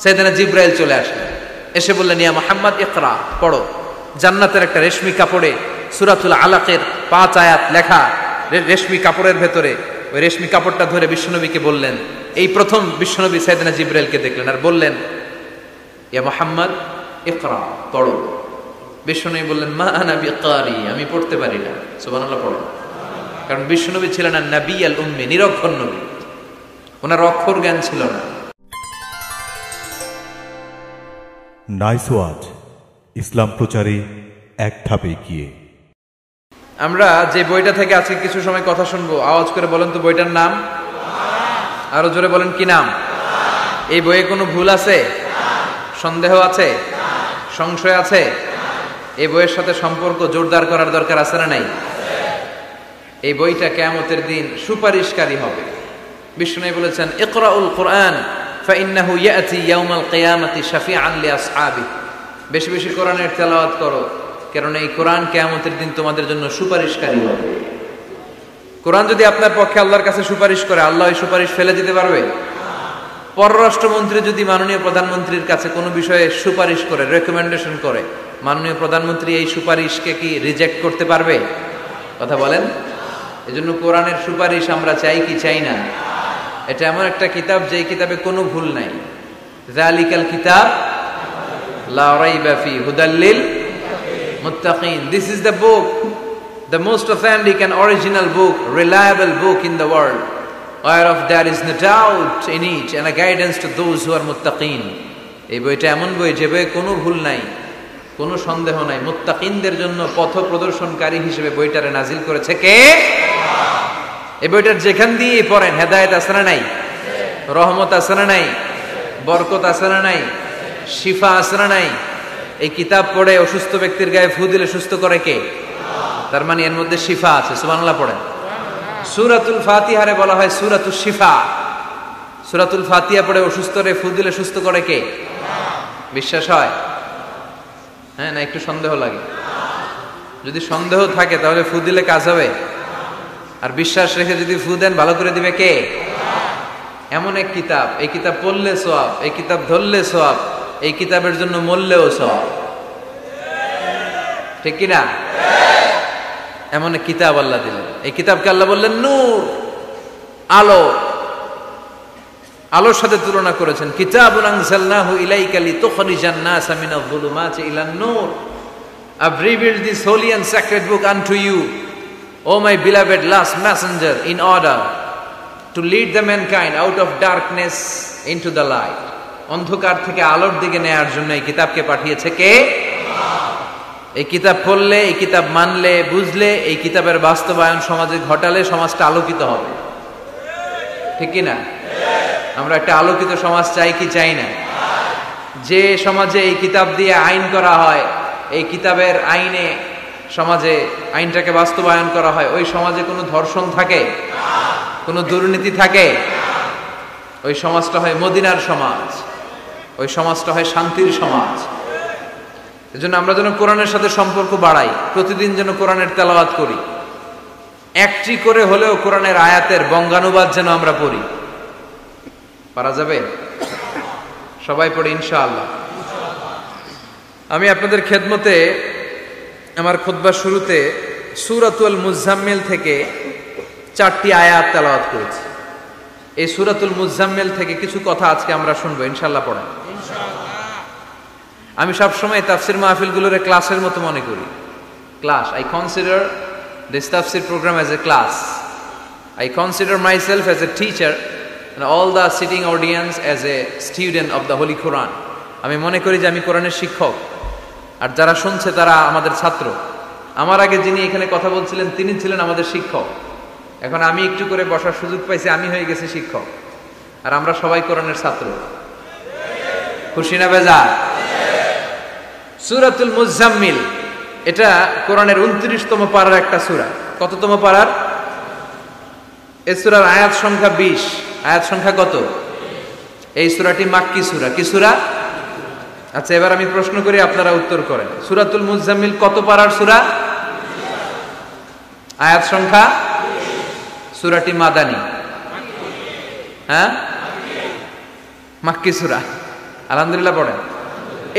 সাইয়েদনা জিবরাইল চলে আসলেন, এসে বললেন, ইয়া মুহাম্মদ ইকরা, পড়ো। জান্নাতের একটা রেশমি কাপড়ে সূরাতুল আলাকের 5 আয়াত লেখা রেশমি কাপড়ের ভেতরে, ওই রেশমি কাপড়টা ধরে বিশ্বনবীকে বললেন। এই প্রথম বিশ্বনবী সাইয়েদনা জিবরাইলকে দেখলেন আর বললেন, ইয়া মুহাম্মদ ইকরা, পড়ো। বিশ্বনবী বললেন, মা আনা বিকারি, আমি পড়তে পারি না। সুবহানাল্লাহ পড়ো। কারণ বিশ্বনবী ছিলেন নবী আল উম্মি, নিরক্ষর নবী, ওনার অক্ষর জ্ঞান ছিল না। নাইস ওয়াচ, ইসলাম প্রচারে এক ধাপে এগিয়ে। আমরা যে বইটা থেকে আজকে কিছু সময় কথা শুনবো, আওয়াজ করে বলেন তো বইটার নাম। আরো জোরে বলেন, কি নাম? এই বইয়ে কোনো ভুল আছে? সন্দেহ আছে? সংশয় আছে? এই বইয়ের সাথে সম্পর্ক জোরদার করার দরকার আছে না নাই? এই বইটা কিয়ামতের দিন সুপারিশকারী হবে। বিষ্ণু বলেছেন, ইকরাউল কুরআন ফাইন্নাহু ইয়াতি ইয়াউমাল কিয়ামাতি শাফিআন লিআসহাবি। বেশি বেশি কোরআনের তেলাওয়াত করো, কারণ এই কোরআন কিয়ামতের দিন তোমাদের জন্য সুপারিশকারী হবে। কোরআন যদি আপনার পক্ষে আল্লাহর কাছে সুপারিশ করে, আল্লাহ এই সুপারিশ ফেলে দিতে পারবে? পররাষ্ট্রমন্ত্রী যদি মাননীয় প্রধানমন্ত্রীর কাছে কোনো বিষয়ে সুপারিশ করে, রেকমেন্ডেশন করে, মাননীয় প্রধানমন্ত্রী এই সুপারিশকে কি রিজেক্ট করতে পারবে? কথা বলেন। এজন্য কোরআনের সুপারিশ আমরা চাই কি চাই না? এটা এমন একটা কিতাব যে কিতাবে কোনো ভুল নাই। যালিকাল কিতাব লা রাইবা ফি হুদাল লিল মুত্তাকিন। This is the book, the most authentic and original book, reliable book in the world, whereof there is no doubt in it and a guidance to those who are muttaqin. এই বইটা এমন বই যে বইয়ে কোনো ভুল নাই, কোনো সন্দেহ নাই। মুত্তাকিনদের জন্য পথ প্রদর্শনকারী হিসেবে বইটারে নাজিল করেছে কে? এই বইটার যেখান দিয়ে পড়েন হেদায়েত আছে না নাই? রহমত আছে না নাই? বরকত আছে না নাই? শিফা আছে না নাই? এই কিতাব পড়ে অসুস্থ ব্যক্তির গায়ে ফু দিলে সুস্থ করে কে? তার মানে এর মধ্যে শিফা আছে। সুবহানাল্লাহ পড়েন। সূরাতুল ফাতিহারে বলা হয় সূরাতুশ শিফা। সূরাতুল ফাতিহা পড়ে অসুস্থরে ফু দিলে সুস্থ করে কে? বিশ্বাস হয়? হ্যাঁ, না একটু সন্দেহ লাগে? যদি সন্দেহ থাকে তাহলে ফু দিলে কাজ হবে? আর বিশ্বাস রেখে যদি ফু দেন ভালো করে দিবে কে? এমন এক কিতাব, এই কিতাব পড়লে সওয়াব, এই কিতাব ধরলে সওয়াব, এই কিতাবের জন্য মরলেও সওয়াব। ঠিক কি না? এমন এক কিতাব আল্লাহ দিলেন। এই কিতাবকে আল্লাহ বললেন নূর, আলো। আলোর সাথে তুলনা করেছেন। কিতাবুন আনজালনাহু ইলাইকা লিতুখরিজান NASA Minaj যুলুমাতি ইলান Noor. I've revealed this holy and sacred book unto you, O my beloved last messenger, in order to lead the mankind out of darkness into the light. অন্ধকার থেকে আলোর দিকে নেয়ার জন্য এই কিতাবকে পাঠিয়েছে কে? এই কিতাব পড়লে, এই কিতাব মানলে, বুঝলে, এই কিতাবের বাস্তবায়ন সমাজে ঘটালে সমাজটা আলোকিত হবে। ঠিক কি না? আমরা একটা আলোকিত সমাজ চাই কি চাই না? যে সমাজে এই কিতাব দিয়ে আইন করা হয়, এই কিতাবের আইনে সমাজে আইনটাকে বাস্তবায়ন করা হয়, ওই সমাজে কোনো ধর্ষণ থাকে? কোনো দুর্নীতি থাকে? ওই সমাজটা হয় মদিনার সমাজ, ওই সমাজটা হয় শান্তির সমাজ। এজন্য আমরা যেন কোরআনের সাথে সম্পর্ক বাড়াই, প্রতিদিন যেন কোরআনের তেলাওয়াত করি, একটি করে হলেও কোরআনের আয়াতের বঙ্গানুবাদ যেন আমরা পড়ি। পারা যাবে? সবাই পড়ি ইনশাআল্লাহ। আমি আপনাদের খেদমতে আমার খুতবার শুরুতে সূরাতুল মুজাম্মিল থেকে 4টি আয়াত তেলাওয়াত করেছি। এই সূরাতুল মুজাম্মিল থেকে কিছু কথা আজকে আমরা শুনবো ইনশাআল্লাহ। পড়েন ইনশাআল্লাহ। আমি সব সময় তাফসীর মাহফিলগুলোরে ক্লাসের মতো মনে করি। Class, I consider this tafsir program as a class. I consider myself as a teacher and all the sitting audience as a student of the Holy Quran. আমি মনে করি যে আমি কোরআনের শিক্ষক, আর যারা শুনছে তারা আমাদের ছাত্র। আমার আগে যিনি এখানে কথা বলছিলেন তিনি ছিলেন আমাদের শিক্ষক। এখন আমি একটু করে বসার সুযোগ পাইছি, আমি হয়ে গেছি শিক্ষক, আর আমরা সবাই কোরআনের ছাত্র। খুশি না বেজার? সূরাতুল মুজাম্মিল, এটা কোরআনের 29তম পারার একটা সূরা। কততম পারার? এই সূরার আয়াত সংখ্যা 20। আয়াত সংখ্যা কত? এই সূরাটি মাক্কি সূরা। কি সূরা? আচ্ছা, এবার আমি প্রশ্ন করি, আপনারা উত্তর করেন। সূরাতুল মুজাম্মিল কত পারার সূরা? আয়াত সংখ্যা? সূরাটি মাদানী। হ্যাঁ, মাক্কি সূরা। আলহামদুলিল্লাহ পড়েন।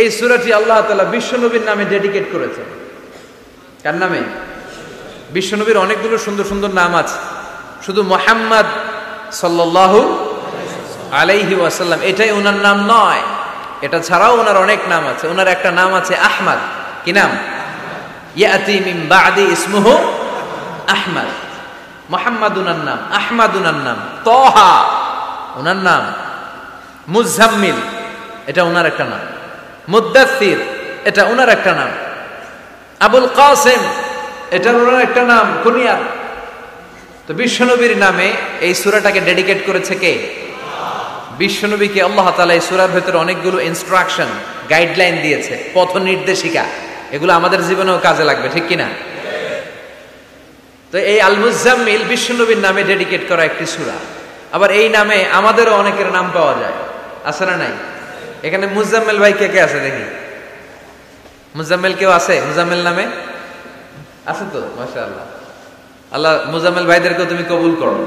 এই সূরাটি আল্লাহ তাআলা বিশ্বনবীর নামে ডেডিকেট করেছেন। কার নামে? বিশ্বনবীর অনেকগুলো সুন্দর সুন্দর নাম আছে, শুধু মুহাম্মদ সাল্লাল্লাহু আলাইহি ওয়াসাল্লাম এটাই ওনার নাম নয়, এটা ছাড়াও ওনার অনেক নাম আছে। ওনার একটা নাম আছে আহমদ। কি নাম? ইয়াতি মিন বাদি ইসমুহু আহমদ। মুহাম্মদ ওনার নাম, আহমদ ওনার নাম, তাহা ওনার নাম, মুজাম্মিল এটা ওনার একটা নাম, মুদ্দাসসির এটা ওনার একটা নাম, আবুল কাসিম এটা ওনার একটা নাম, কুনিয়াত। তো বিশ্বনবীর নামে এই সূরাটাকে ডেডিকেট করেছে কে? বিশ্বনবীকে আল্লাহ তাআলা এই সূরার ভিতরে অনেকগুলো ইনস্ট্রাকশন, গাইডলাইন দিয়েছে, পথ নির্দেশিকা। এগুলো আমাদের জীবনেও কাজে লাগবে, ঠিক কিনা? তো এই আল মুজাম্মিল বিশ্বনবীর নামে ডেডিকেট করা একটি সূরা। আবার এই নামে আমাদেরও অনেকের নাম পাওয়া যায়, আছে না নাই? এখানে মুজাম্মিল ভাই কে কে আছে দেখি? মুজাম্মিল কেউ আছে মুজাম্মিল নামে? আছে তো, মাশাআল্লাহ। আল্লাহ মুজাম্মিল ভাইদেরকে তুমি কবুল করো।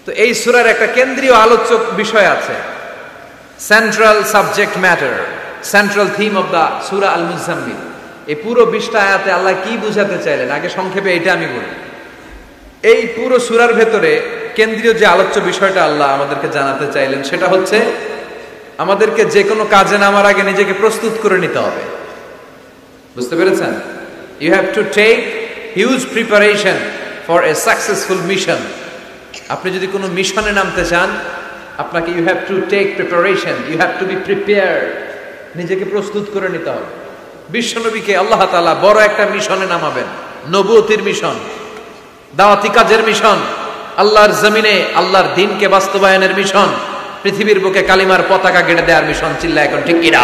তো এই সূরার একটা কেন্দ্রীয় আলোচ্য বিষয় আছে, central subject matter, central theme of the Surah Al Muzzammil. এই পুরো 20টা আয়াতে আল্লাহ কি বুঝাতে চাইলেন, আগে সংক্ষেপে এটা আমি বলি। এই পুরো সূরার ভেতরে কেন্দ্রীয় যে আলোচ্য বিষয়টা আল্লাহ আমাদেরকে জানাতে চাইলেন সেটা হচ্ছে আমাদেরকে যে কোনো কাজে নামার আগে নিজেকে প্রস্তুত করে নিতে হবে। বুঝতে পেরেছেন? You have to take huge preparation for a successful mission. আপনি যদি কোনো মিশনে নামতে চান, আপনাকে you have to take preparation, you have to be prepared, নিজেকে প্রস্তুত করে নিতে হবে। বিশ্বনবীকে আল্লাহ তাআলা বড় একটা মিশনে নামাবেন, নবুয়তির মিশন, দাওয়াতি কাজের মিশন, আল্লাহর জমিনে আল্লাহর দ্বীনকে বাস্তবায়নের মিশন, পৃথিবীর বুকে কালিমার পতাকা গেড়ে দেওয়ার মিশন। চিল্লা এখন ঠিক কিনা?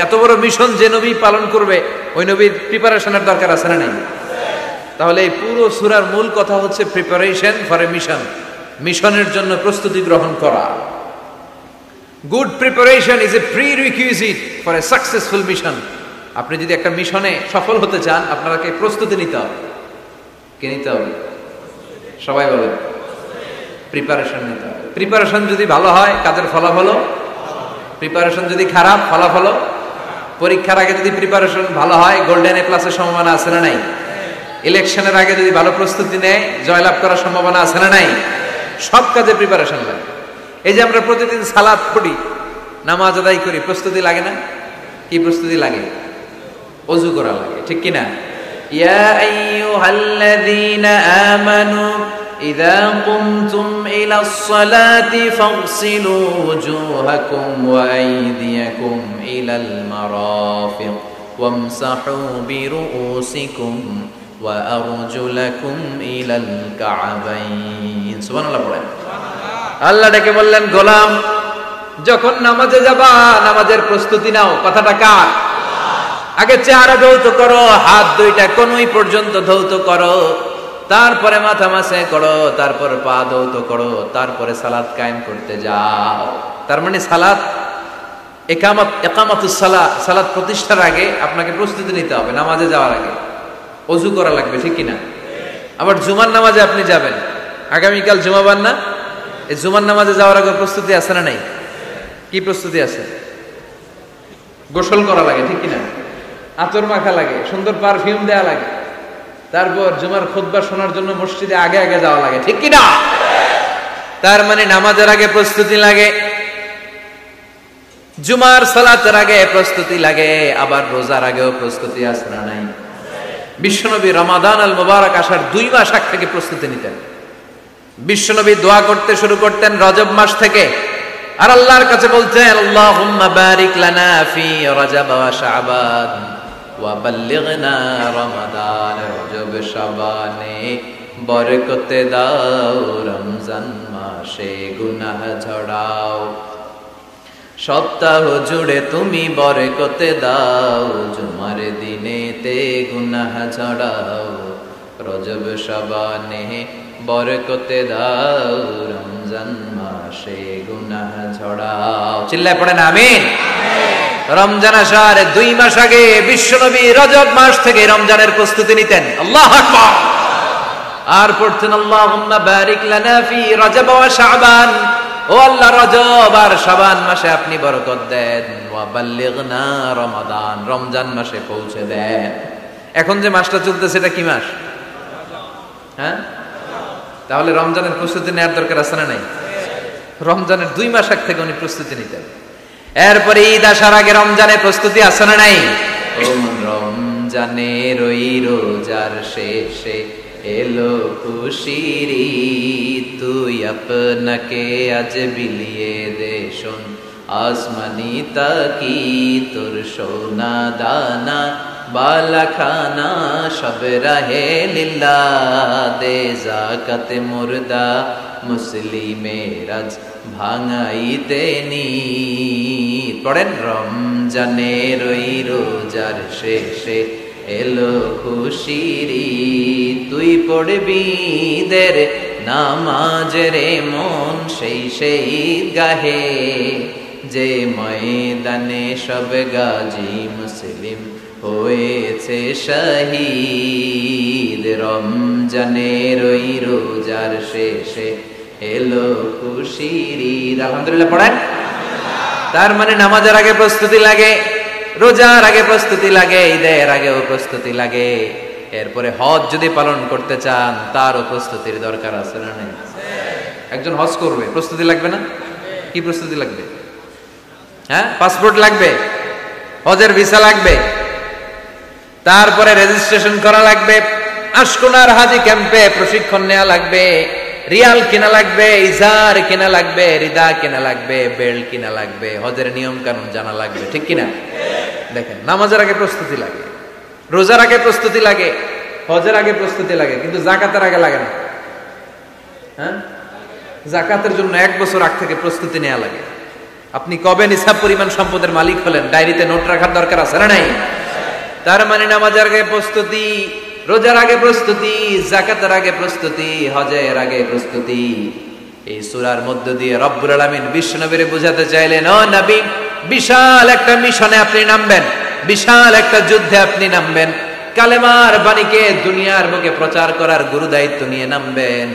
এত বড় মিশন যে নবী পালন করবে, ওই নবীর প্রিপারেশনের দরকার আছে না নাই? তাহলে এই পুরো সূরার মূল কথা হচ্ছে প্রিপারেশন ফর এ মিশন, মিশনের জন্য প্রস্তুতি গ্রহণ করা। Good preparation is a prerequisite for a successful mission. আপনি যদি একটা মিশনে সফল হতে চান, আপনাকে প্রস্তুতি নিতে হবে। কি নিতে হবে? সবাই বলে প্রিপারেশন নিতে হবে। প্রিপারেশন যদি ভালো হয়, কাজের ফলাফল। প্রিপারেশন যদি খারাপ, ফলাফল। পরীক্ষার আগে যদি প্রিপারেশন ভালো হয়, গোল্ডেন এ প্লাসের সম্ভাবনা আছে না নাই? ইলেকশনের আগে যদি ভালো প্রস্তুতি নেয়, জয়লাভ করার সম্ভাবনা আছে না নাই? সব কাজে প্রিপারেশন লাগে। এই যে আমরা প্রতিদিন সালাত পড়ি, নামাজ আদায় করি, প্রস্তুতি লাগে না? কি প্রস্তুতি লাগে? ওযু করা লাগে, ঠিক কিনা? ইয়া আইয়ুহাল্লাযীনা আমানু ইযা কুমতুম ইলাস সালাতি ফাগসিলু ওয়ুজুহাকুম ওয়া আইদিয়াকুম ইলাল মারাফিক ওয়ামসাহু বিরুউসিকুম ওয়া আরজুলাকুম ইলাল কা'বাইন। সুবহানাল্লাহ পড়েন। আল্লাহ ডেকে বললেন, গোলাম যখন নামাজে যাবা, নামাজের প্রস্তুতি নাও। কথাটা কার? আগে চেহারা ধৌত করো, হাত দুইটা কনুই পর্যন্ত ধৌত করো, তারপরে মাথা মাসে করো, তারপর পা ধৌত করো, তারপরে সালাত কায়েম করতে যাও। তার মানে সালাত ইকামাতুস সালাহ, সালাত প্রতিষ্ঠার আগে আপনাকে প্রস্তুতি নিতে হবে। নামাজে যাওয়ার আগে ওযু করা লাগবে, ঠিক কিনা? আবার জুমার নামাজে আপনি যাবেন, আগামীকাল জুমাবার না? এই জুমার নামাজে যাওয়ার আগে প্রস্তুতি আছে না নাই? কি প্রস্তুতি আছে? গোসল করা লাগে, ঠিক কিনা? আতর মাখা লাগে, সুন্দর পারফিউম দেওয়া লাগে, তারপর জুমার খুতবা শোনার জন্য মসজিদে আগে আগে যাওয়া লাগে, ঠিক কিনা? তার মানে নামাজের আগে প্রস্তুতি লাগে, জুমার সালাতের আগে প্রস্তুতি লাগে, আবার রোজার আগেও প্রস্তুতি আছে না নাই? বিশ্বনবী রমাদান আল মুবারক আসার 2 মাস আগ থেকে প্রস্তুতি নিতেন। বিশ্বনবী দোয়া করতে শুরু করতেন রজব মাস থেকে, আর আল্লাহর কাছে বলতেন, আল্লাহুম্মা বারিক লানা ফি রজব ওয়া শাবান ওয়া বাল্লিগনা রমাদান। রজব শাবানে বরকতে দাও, রমজান মাসে গুনাহ ঝরাও, সপ্তাহ জুড়ে তুমি বরকতে দাও, জুমার দিনেতে গুনাহ ঝরাও, রজব শাবানে বরকতে দাও, রমজান মাসে গুনাহ ঝরাও। চিল্লায় পড়েন আমিন। রমজান আসার 2 মাস আগে বিশ্বনবী রজব মাস থেকে রমজানের প্রস্তুতি নিতেন। আল্লাহু আকবার। আর পড়তেন, আল্লাহুম্মা বারিক লানা ফি রজব ওয়া শাবান ও আল্লাহ রজব আর শাবান মাসে আপনি বরকত দেন, ওয়া বাল্লিগনা রমাদান, রমজান মাসে পৌঁছে দেন। এখন যে মাসটা চলতেছে এটা কি মাস? হ্যাঁ, তাহলে রমজানের প্রস্তুতি নেওয়ার দরকার আছে না নাই? রমজানের 2 মাস আগ থেকে উনি প্রস্তুতি নিতেন। এরপরে ঈদ আসার আগে রমজানের প্রস্তুতি আছে না নাই? রমজানের ওই রোজার শেষে এলো খুশির ঈদ, তুই আপনাকে আজ বিলিয়ে দে শোন আসমানি তাকি, তোর সোনা দানা বালা খানা সব রাহে লিল্লাহ, দে যাকাতে মুর্দা মুসলিমের আজ ভাঙাইতে নিদ। পড়েন, রমজানের ওই রোজার শেষে এলো খুশির ঈদ, তুই পড়বি দের নামাজের মন সেই সেই গাহে, যে ময়দানে সব গাজী মুসলিম হয়েছে শহীদ। রমজানের ওই রোজার শেষে এলো খুশির ঈদ। আলহামদুলিল্লাহ পড়েন। তার মানে নামাজের আগে প্রস্তুতি লাগে, রোজার আগে প্রস্তুতি লাগে, ঈদের আগেও প্রস্তুতি লাগে। এরপরে হজ যদি পালন করতে চান তারও প্রস্তুতির দরকার আছে না নেই? একজন হজ করবে, প্রস্তুতি লাগবে না? কি প্রস্তুতি লাগবে? হ্যাঁ, পাসপোর্ট লাগবে, হজের ভিসা লাগবে, তারপরে রেজিস্ট্রেশন করা লাগবে, আশকোনার হাজি ক্যাম্পে প্রশিক্ষণ নেওয়া লাগবে, রিয়াল কিনা লাগবে, ইজার কিনা লাগবে, রিদা কিনা লাগবে, বেল্ট কিনা লাগবে, হজের নিয়ম কানুন জানা লাগবে, ঠিক কিনা? দেখেন, নামাজের আগে প্রস্তুতি লাগে, রোজার আগে প্রস্তুতি লাগে, হজের আগে প্রস্তুতি লাগে, কিন্তু যাকাতের আগে লাগে না। হ্যাঁ, যাকাতের জন্য 1 বছর আগ থেকে প্রস্তুতি নেওয়া লাগে। আপনি কবে নিসাব পরিমাণ সম্পদের মালিক হলেন ডায়েরিতে নোট রাখার দরকার আছে না নাই? তার মানে নামাজের আগে প্রস্তুতি, রোজার আগে প্রস্তুতি, যাকাতের আগে প্রস্তুতি, হজের আগে প্রস্তুতি। এই সূরার মধ্য দিয়ে রব্বুল আলামিন বিশ্বনবীরে বোঝাতে চাইলেন, ও নবী, বিশাল একটা মিশনে আপনি নামবেন, বিশাল একটা যুদ্ধে আপনি নামবেন, কালেমার বাণীকে দুনিয়ার বুকে প্রচার করার গুরু দায়িত্ব নিয়ে নামবেন।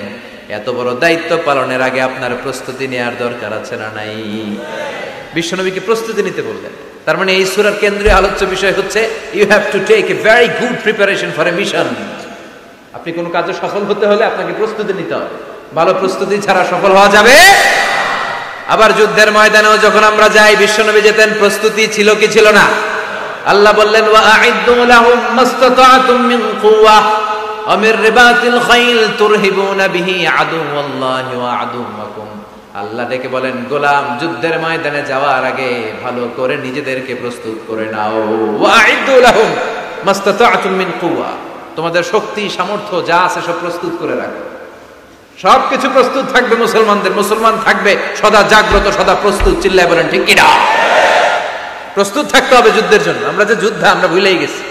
এত বড় দায়িত্ব পালনের আগে আপনার প্রস্তুতি নেওয়ার দরকার আছে না নাই? বিশ্বনবীকে প্রস্তুতি নিতে বললেন। তার মানে এই সূরার কেন্দ্রীয় আলোচ্য বিষয় হচ্ছে you have to take a very good preparation for a mission. আপনি কোনো কাজে সফল হতে হলে আপনাকে প্রস্তুতি নিতে হবে, ভালো প্রস্তুতি ছাড়া সফল হওয়া যাবে। আবার যুদ্ধের ময়দানেও যখন আমরা যাই, বিশ্বনবী যেতেন, প্রস্তুতি ছিল কি ছিল না? আল্লাহ বললেন, ওয়া আ'ইদ্দু লাহুম মাসতাতা'তুম মিন কুওয়া ওয়া মির রিবাতিল খাইল তুরহিবুনা বিহি আদুওয়াল্লাহি ওয়া আদুওয়াকুম। আল্লাহ ডেকে বলেন, গোলাম, যুদ্ধের ময়দানে যাওয়ার আগে ভালো করে নিজেদেরকে প্রস্তুত করে নাও। ওয়া আ'ইদ্দু লাহুম মাসতাতা'তুম মিন কুওয়া, তোমাদের শক্তি সামর্থ্য যা আছে সব প্রস্তুত করে রাখো। সবকিছু প্রস্তুত থাকবে মুসলমানদের, মুসলমান থাকবে সদা জাগ্রত, সদা প্রস্তুত। চিল্লায় বলেন ঠিক কিনা? প্রস্তুত থাকতে হবে যুদ্ধের জন্য। আমরা যে যোদ্ধা, আমরা ভুলেই গেছি।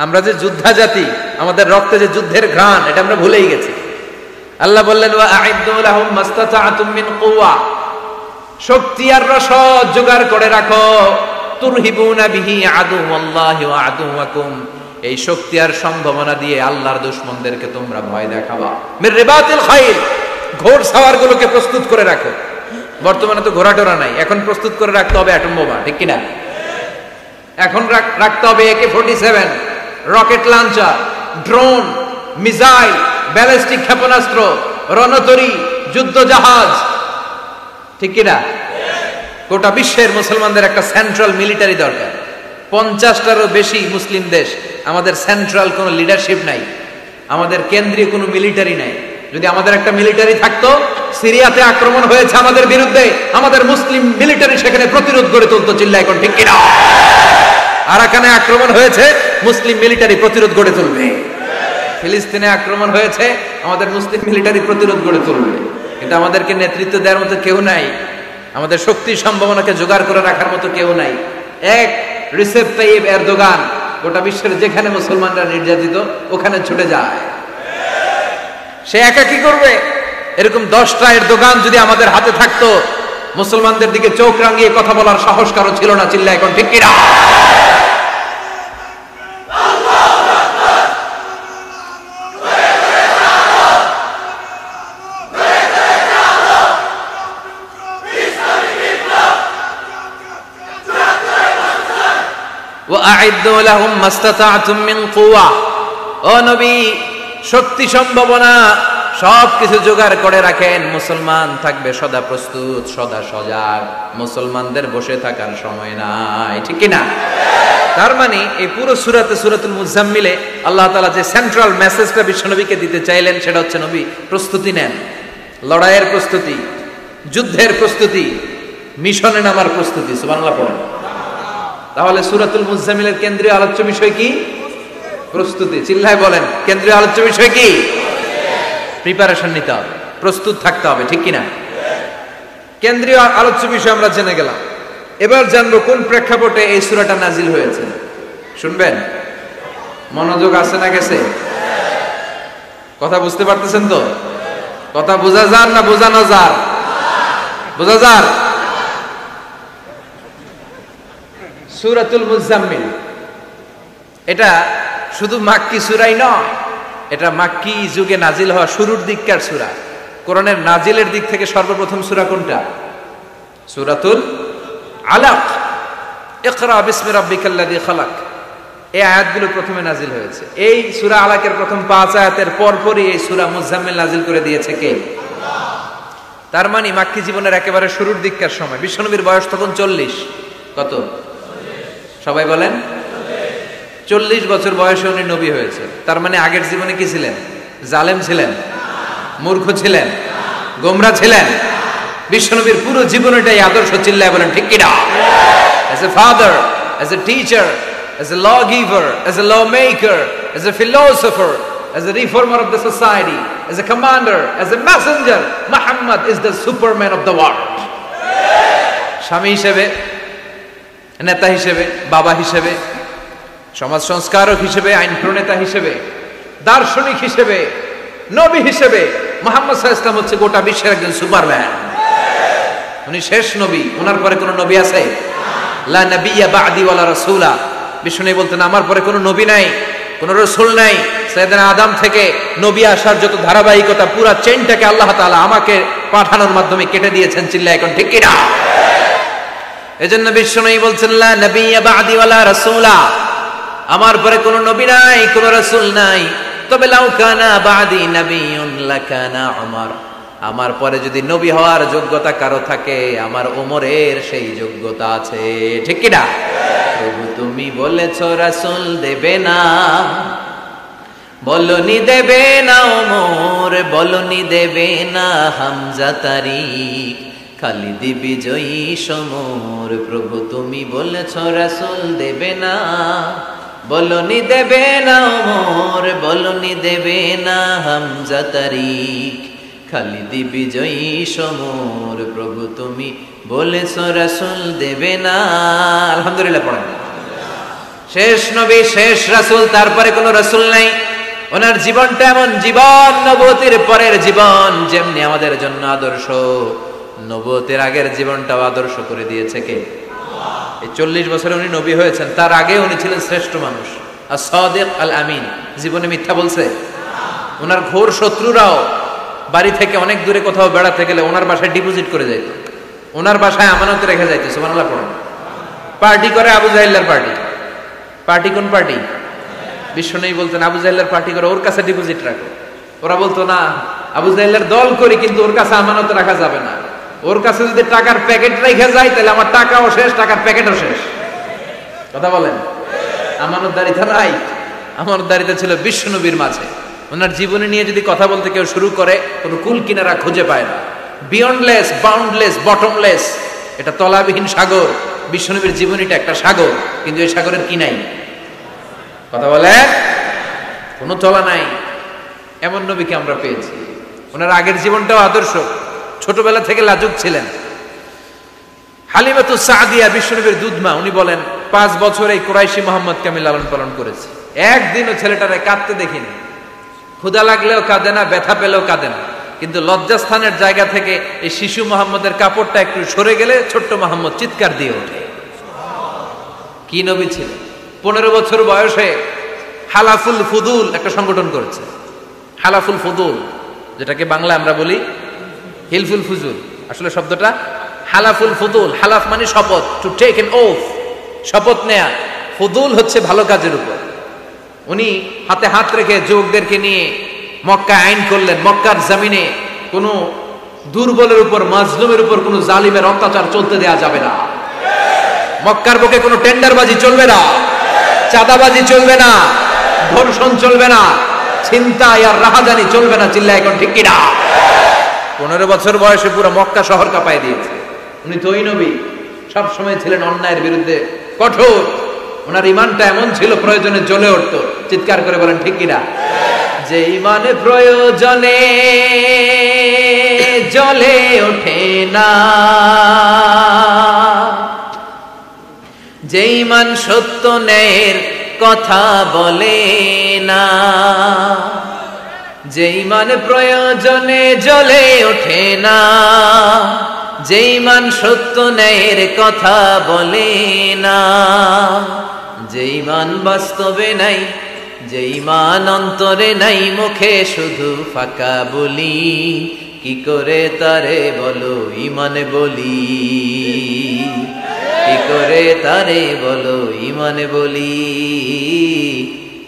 আমরা যে যোদ্ধা জাতি, আমাদের রক্তে যে যুদ্ধের ঘ্রাণ, এটা আমরা ভুলেই গেছি। আল্লাহ বললেন, ওয়া আ'ইদ্দু লাহুম মাসতাতা'তুম মিন কুওয়া, শক্তি আর রসদ জোগাড় করে রাখো। তুরহিবুনা বিহি আদুওয়াল্লাহি ওয়া আদুওয়াকুম, এই শক্তি আর সম্ভাবনা দিয়ে আল্লাহর দুশমনদেরকে তোমরা ভয় দেখাবা। মির রিবাতিল খাইল, ঘোড় সাওয়ারগুলোকে প্রস্তুত করে রাখো। বর্তমানে তো ঘোড়া টোরা নাই, এখন প্রস্তুত করে রাখতে হবে অ্যাটম বোমা, ঠিক কিনা? এখন রাখতে হবে AK-47, rocket launcher, drone, missile, ballistic ক্ষেপণাস্ত্র, রণতরী, যুদ্ধ জাহাজ, ঠিক কিনা? গোটা বিশ্বের মুসলমানদের একটা সেন্ট্রাল মিলিটারি দরকার। 50টারও বেশি মুসলিম দেশ, আমাদের সেন্ট্রাল কোনো লিডারশিপ নাই, আমাদের কেন্দ্রীয় কোনো মিলিটারি নাই। যদি আমাদের একটা মিলিটারি থাকতো, সিরিয়াতে আক্রমণ হয়েছে আমাদের বিরুদ্ধে, আমাদের মুসলিম মিলিটারি সেখানে প্রতিরোধ গড়ে তুলতো। চিল্লা এখন ঠিক কিনা? আরাকানে আক্রমণ হয়েছে, মুসলিম মিলিটারি প্রতিরোধ গড়ে তুলবে। ফিলিস্তিনে আক্রমণ হয়েছে, আমাদের মুসলিম মিলিটারি প্রতিরোধ গড়ে তুলবে। কিন্তু আমাদেরকে নেতৃত্ব দেওয়ার মতো কেউ নাই, আমাদের শক্তি সম্ভাবনাকে জোগাড় করে রাখার মতো কেউ নাই। এক রিসেপ তাইয়িব এরদোগান গোটা বিশ্বের যেখানে মুসলমানরা নির্যাতিত ওখানে ছুটে যায়। সে একা কি করবে? এরকম 10টা এরদোগান যদি আমাদের হাতে থাকতো, মুসলমানদের দিকে চোখ রাঙিয়ে কথা বলার সাহস কারো ছিল না। চিল্লা এখন ঠিক কিনা? ওয়া আ'ইদ্দু লাহুম মাস্তাতা'তুম মিন কুওয়া, ও নবী শক্তি সম্ভাবনা সবকিছু জোগাড় করে রাখেন, মুসলমান থাকবে সদা প্রস্তুত, সদা সজাগ, মুসলমানদের বসে থাকার সময় নাই, ঠিক কি না? তার মানে এই পুরো সূরাতে, সূরাতুল মুজাম্মিলে আল্লাহ তাআলা যে সেন্ট্রাল মেসেজটা বিশ্বনবীকে দিতে চাইলেন সেটা হচ্ছে, নবী প্রস্তুতি নেন, লড়াইয়ের প্রস্তুতি, যুদ্ধের প্রস্তুতি, মিশনে নামার প্রস্তুতি। সুবহানাল্লাহ পড়েন। তাহলে সূরাতুল মুজাম্মিলের কেন্দ্রীয় আলোচ্য বিষয় কি? প্রস্তুতি। চিল্লায় বলেন, কেন্দ্রীয় আলোচ্য বিষয় কি? প্রিপারেশন নিতে হবে, প্রস্তুত থাকতে হবে, ঠিক কিনা? কেন্দ্রীয় আলোচ্য বিষয় আমরা জেনে গেলাম। এবার জানবো কোন প্রেক্ষাপটে এই সূরাটা নাজিল হয়েছে। শুনবেন? মনোযোগ আছে না গেছে? কথা বুঝতে পারতেছেন তো? কথা বোঝা যান না বোঝানো যার? বোঝা যার। সূরাতুল মুজাম্মিল এটা শুধু মাক্কি সূরাই নয়, এটা মাক্কি যুগে নাজিল হওয়া শুরুর দিককার সূরা। কোরআনের নাজিলের দিক থেকে সর্বপ্রথম সূরা কোনটা? সূরাতুল আলাক। ইকরা বিসমি রাব্বিকাল্লাযী খালাক, এই আয়াতগুলো প্রথমে নাজিল হয়েছে। এই সূরা আলাকের প্রথম 5 আয়াতের পরপরই এই সূরা মুজাম্মিল নাজিল করে দিয়েছে কে? আল্লাহ। তার মানে মাক্কি জীবনের একেবারে শুরুর দিককার সময়। বিশ্বনবীর বয়স তখন 40। কত? সবাই বলেন 40 বছর বয়সে উনি নবী হয়েছে। তার মানে আগের জীবনে কি ছিলেন? জালেম ছিলেন, মূর্খ ছিলেন, গোমরা ছিলেন। বিশ্বনবীর পুরো জীবনটাই আদর্শ। চিল্লায় বলেন ঠিক কি না? As a father, as a teacher, as a lawgiver, as a lawmaker, as a philosopher, as a reformer of the society, as a commander, as a messenger, Muhammad is the superman of the world. স্বামী হিসেবে, নেতা হিসেবে, বাবা হিসেবে, সমাজ সংস্কারক হিসেবে, আইন প্রণেতা হিসেবে, দার্শনিক হিসেবে, নবী হিসেবে মুহাম্মদ সাল্লাল্লাহু আলাইহি ওয়াসাল্লাম হচ্ছে গোটা বিশ্বের একজন সুপারম্যান। উনি শেষ নবী, ওনার পরে কোনো নবী আছে? লা নাবিয়্যা বা'দি ওয়ালা রাসূলা। বিষ্ণু বলতেন আমার পরে কোনো নবী নাই, কোনো রাসূল নাই। সাইয়েদনা আদম থেকে নবী আসার যত ধারাবাহিকতা, পুরো চেইনটাকে আল্লাহ তাআলা আমাকে পাঠানোর মাধ্যমে কেটে দিয়েছেন। চিল্লায় এখন ঠিক কি না? এজন্য বিষ্ণু বলছেন লা নাবিয়্যা বা'দি ওয়ালা রাসূলা, আমার পরে কোনো নবী নাই, কোনো রাসূল নাই। তবে লাউ কানা বা'দি নাবিয়্যুন লাকানা উমর, আমার পরে যদি নবী হওয়ার যোগ্যতা কারো থাকে, আমার ওমরের সেই যোগ্যতা আছে। ঠিক কি না? প্রভু তুমি বলেছো রাসূল দেবে না, বলনি দেবে না ওমর, বলনি দেবে না হামজা তারিক, খালিদ বিজয়ী সমর। প্রভু তুমি বলেছো রাসূল দেবে না, বলনি দেবে না ওমর, বলনি দেবে না হামজা তারিক, খালিদ বিজয়ী সমর। প্রভু তুমি বলেছো রাসূল দেবে না। আলহামদুলিল্লাহ পড়েন। শেষ নবী, শেষ রাসূল, তারপরে কোনো রাসূল নাই। ওনার জীবনটা এমন জীবন, নবুয়তের পরের জীবন যেমনি আমাদের জন্য আদর্শ, নবুয়তের আগের জীবনটাও আদর্শ করে দিয়েছে কে? আল্লাহ। এই 40 বছরে উনি নবী হয়েছেন, তার আগে উনি ছিলেন শ্রেষ্ঠ মানুষ, as-সাদিক আল-আমিন। জীবনে মিথ্যা বলছে? ওনার ঘোর শত্রুরাও বাড়ি থেকে অনেক দূরে কোথাও বেড়াতে গেলে ওনার বাসায় ডিপোজিট করে যাইত, ওনার বাসায় আমানত রেখে যাইত। সুবহানাল্লাহ পড়েন। পার্টি করে আবু জাহেলের পার্টি। পার্টি কোন পার্টি? বিশ্বনবী বলতেন আবু জাহেলের পার্টি করে ওর কাছে ডিপোজিট রাখো। ওরা বলতো না, আবু জাহেলের দল করি কিন্তু ওর কাছে আমানত রাখা যাবে না। ওর কাছে যদি টাকার প্যাকেট রেখে যায় তাহলে আমার টাকাও শেষ, টাকার প্যাকেটও শেষ। কথা বলেন। আমানতদারিতা নাই। আমানতদারিতা ছিল বিশ্বনবীর মাঝে। ওনার জীবনী নিয়ে যদি কথা বলতে কেউ শুরু করে, কোনো কুল কিনারা খুঁজে পায় না। বিয়ন্ডলেস, বাউন্ডলেস, বটমলেস, এটা তলাবিহীন সাগর। বিশ্বনবীর জীবনীটা একটা সাগর, কিন্তু এই সাগরের কি নাই? কথা বলে, কোনো তলা নাই। এমন নবীকে আমরা পেয়েছি। ওনার আগের জীবনটাও আদর্শ। ছোটবেলা থেকে লাজুক ছিলেন। হালিমাতুস সাদিয়া বিশ্বনবীর দুধমা, উনি বলেন 5 বছর এই কুরাইশি মুহাম্মদকে আমি লালন পালন করেছি, একদিনও ছেলেটারে কাঁদতে দেখিনি। ক্ষুধা লাগলেও কাঁদে না, ব্যথা পেলেও কাঁদে না। কিন্তু লজ্জাস্থানের জায়গা থেকে এই শিশু মুহাম্মদের কাপড়টা একটু সরে গেলে ছোট্ট মুহাম্মদ চিৎকার দিয়ে ওঠে। কি নবী ছিলেন! 15 বছর বয়সে হালাফুল ফুদুল একটা সংগঠন করেছে। হালাফুল ফুদুল, যেটাকে বাংলা আমরা বলি হিলফুল ফুজুল, আসলে শব্দটা হালাফুল ফুদুল। হালাফ মানে শপথ, টু টেক এন ওথ, শপথ নেয়া। ফুদুল হচ্ছে ভালো কাজের উপর। উনি হাতে হাত রেখে যুবকদেরকে নিয়ে মক্কা আইন করলেন, মক্কার জমিনে কোনো দুর্বলের উপর, মাজলুমের উপর কোনো জালিমের অত্যাচার চলতে দেয়া যাবে না। মক্কার বুকে কোনো টেন্ডারবাজি চলবে না, চাঁদাবাজি চলবে না, ধর্ষণ চলবে না, ছিনতাই আর রাহাজানি চলবে না। চিল্লায় এখন ঠিক কিনা? 15 বছর বয়সে পুরো মক্কা শহর কাঁপায় দিয়েছে। উনি তো ওই নবী, সবসময় ছিলেন অন্যায়ের বিরুদ্ধে কঠোর। ওনার ইমানটা এমন ছিল, প্রয়োজনে জ্বলে উঠতো। চিৎকার করে বলেন ঠিক কিনা? যে ইমানে প্রয়োজনে জ্বলে ওঠে না, যে ইমান সত্য ন্যায়ের কথা বলে না, যে ইমান প্রয়োজনে জ্বলে ওঠে না, যে ইমান সত্য ন্যায়ের কথা বলে না, যে ইমান বাস্তবে নাই, যে ইমান অন্তরে নাই, মুখে শুধু ফাঁকা বলি, কি করে তারে বলো ইমানে বলি, কি করে তারে বলো ইমানে বলি,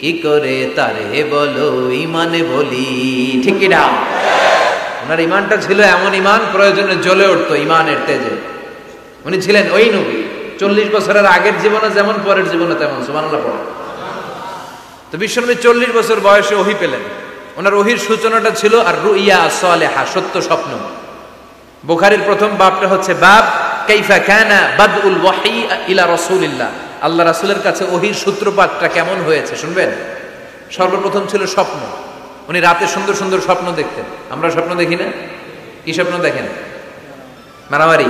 কি করে তারে বলো ইমানে বলি। ঠিক না? ওনার ইমানটা ছিল এমন ইমান, প্রয়োজনে জ্বলে উঠতো ইমানের তেজে। উনি ছিলেন ওই নবী, 40 বছরের আগের জীবনে যেমন, পরের জীবনে তেমন। সুবহানাল্লাহ পড়ে। তো বিশ্বনবী 40 বছর বয়সে ওহী পেলেন। ওনার ওহীর সূচনাটা ছিল আর রুইয়া সালেহা, সত্য স্বপ্ন। বুখারীর প্রথম বাবটা হচ্ছে বাব কাইফা কানা বাদউল ওয়াহী ইলা রাসূলিল্লাহ। আল্লাহ রাসূলের কাছে ওহীর সূত্রপাতটা কেমন হয়েছে শুনবেন। সর্বপ্রথম ছিল স্বপ্ন। উনি রাতে সুন্দর সুন্দর স্বপ্ন দেখতেন। আমরা স্বপ্ন দেখি না? কি স্বপ্ন দেখেন? মারামারি,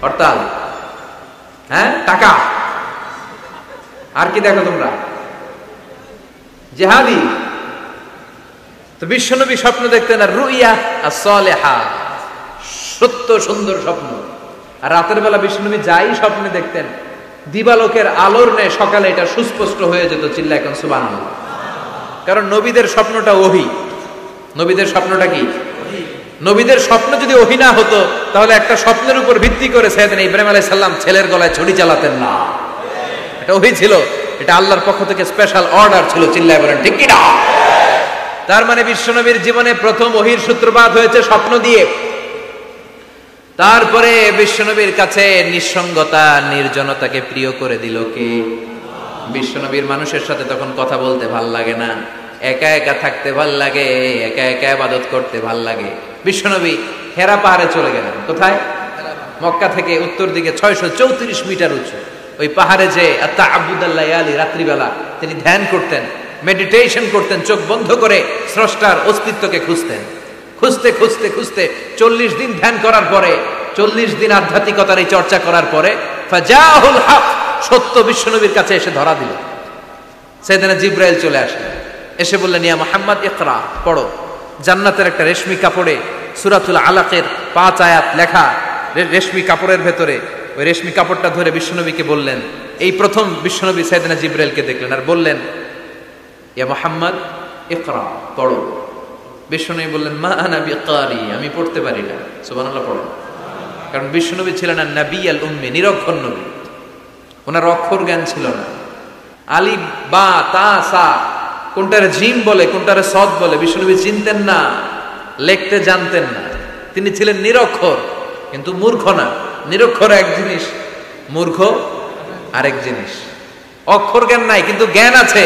হরতাল, হ্যাঁ, টাকা। আর কি দেখো তোমরা? জিহাদি। তো বিশ্বনবী স্বপ্ন দেখতেন আর রুইয়া as-সালেহা, সত্য সুন্দর স্বপ্ন। আর রাতের বেলা বিশ্বনবী যাই স্বপ্নে দেখতেন, দিবালোকের আলোর ন্যায় সকালে এটা সুস্পষ্ট হয়ে যেত। চিল্লা এখন সুবহানাল্লাহ। কারণ নবীদের স্বপ্নটা ওহী। নবীদের স্বপ্নটা কি? নবীদের স্বপ্ন যদি ওহী না হতো, তাহলে একটা স্বপ্নের উপর ভিত্তি করে সাইয়েদনা ইব্রাহিম আলাইহিস সালাম ছেলের গলায় ছুরি চালাতেন না। এটা ওহী ছিল, এটা আল্লাহর পক্ষ থেকে স্পেশাল অর্ডার ছিল। চিল্লায় বলেন ঠিক কি না? তার মানে বিশ্বনবীর জীবনে প্রথম ওহীর সূত্রপাত হয়েছে স্বপ্ন দিয়ে। তারপরে বিশ্বনবীর কাছে নিঃসঙ্গতা, নির্জনতাকে প্রিয় করে দিল কে? বিশ্বনবীর মানুষের সাথে তখন কথা বলতে ভাল লাগে না, একা একা থাকতে ভাল লাগে, একা একা ইবাদত করতে ভাল লাগে। বিশ্বনবী হেরা পাহাড়ে চলে গেলেন। কোথায়? মক্কা থেকে উত্তর দিকে 634 মিটার উঁচু ওই পাহাড়ে যে তাআব্বুদাল লায়ালি, রাত্রিবেলা তিনি ধ্যান করতেন, মেডিটেশন করতেন, চোখ বন্ধ করে স্রষ্টার অস্তিত্বকে খুঁজতেন। খুঁজতে খুঁজতে খুঁজতে 40 দিন ধ্যান করার পরে, 40 দিন আধ্যাত্মিকতার এই চর্চা করার পরে ফাজাহুল হক, সত্য বিশ্বনবীর কাছে এসে ধরা দিল। সাইয়েদনা জিবরাইল চলে আসলেন, এসে বললেন ইয়া মুহাম্মদ ইকরা, পড়ো। জান্নাতের একটা রেশমি কাপড়ে সূরাতুল আলাকের 5 আয়াত লেখা, রেশমি কাপড়ের ভেতরে ওই রেশমি কাপড়টা ধরে বিশ্বনবীকে বললেন। এই প্রথম বিশ্বনবী সাইয়েদনা জিবরাইলকে দেখলেন আর বললেন ইয়া মুহাম্মদ ইকরা, পড়ো। বিশ্বনবী বললেন মা আনা বিকারি, আমি পড়তে পারি না। সুবহানাল্লাহ পড়ো। কারণ বিশ্বনবী ছিলেন না নবী আল উম্মি, নিরক্ষর নবী। ওনার অক্ষর জ্ঞান ছিল না। আলিফ বা তা সা কোনটারে জিম বলে কোনটারে সদ বলে বিশ্বনবী চিনতেন না, লিখতে জানতেন না। তিনি ছিলেন নিরক্ষর, কিন্তু মূর্খ না। নিরক্ষর এক জিনিস, মূর্খ আরেক জিনিস। অক্ষর জ্ঞান নাই কিন্তু জ্ঞান আছে।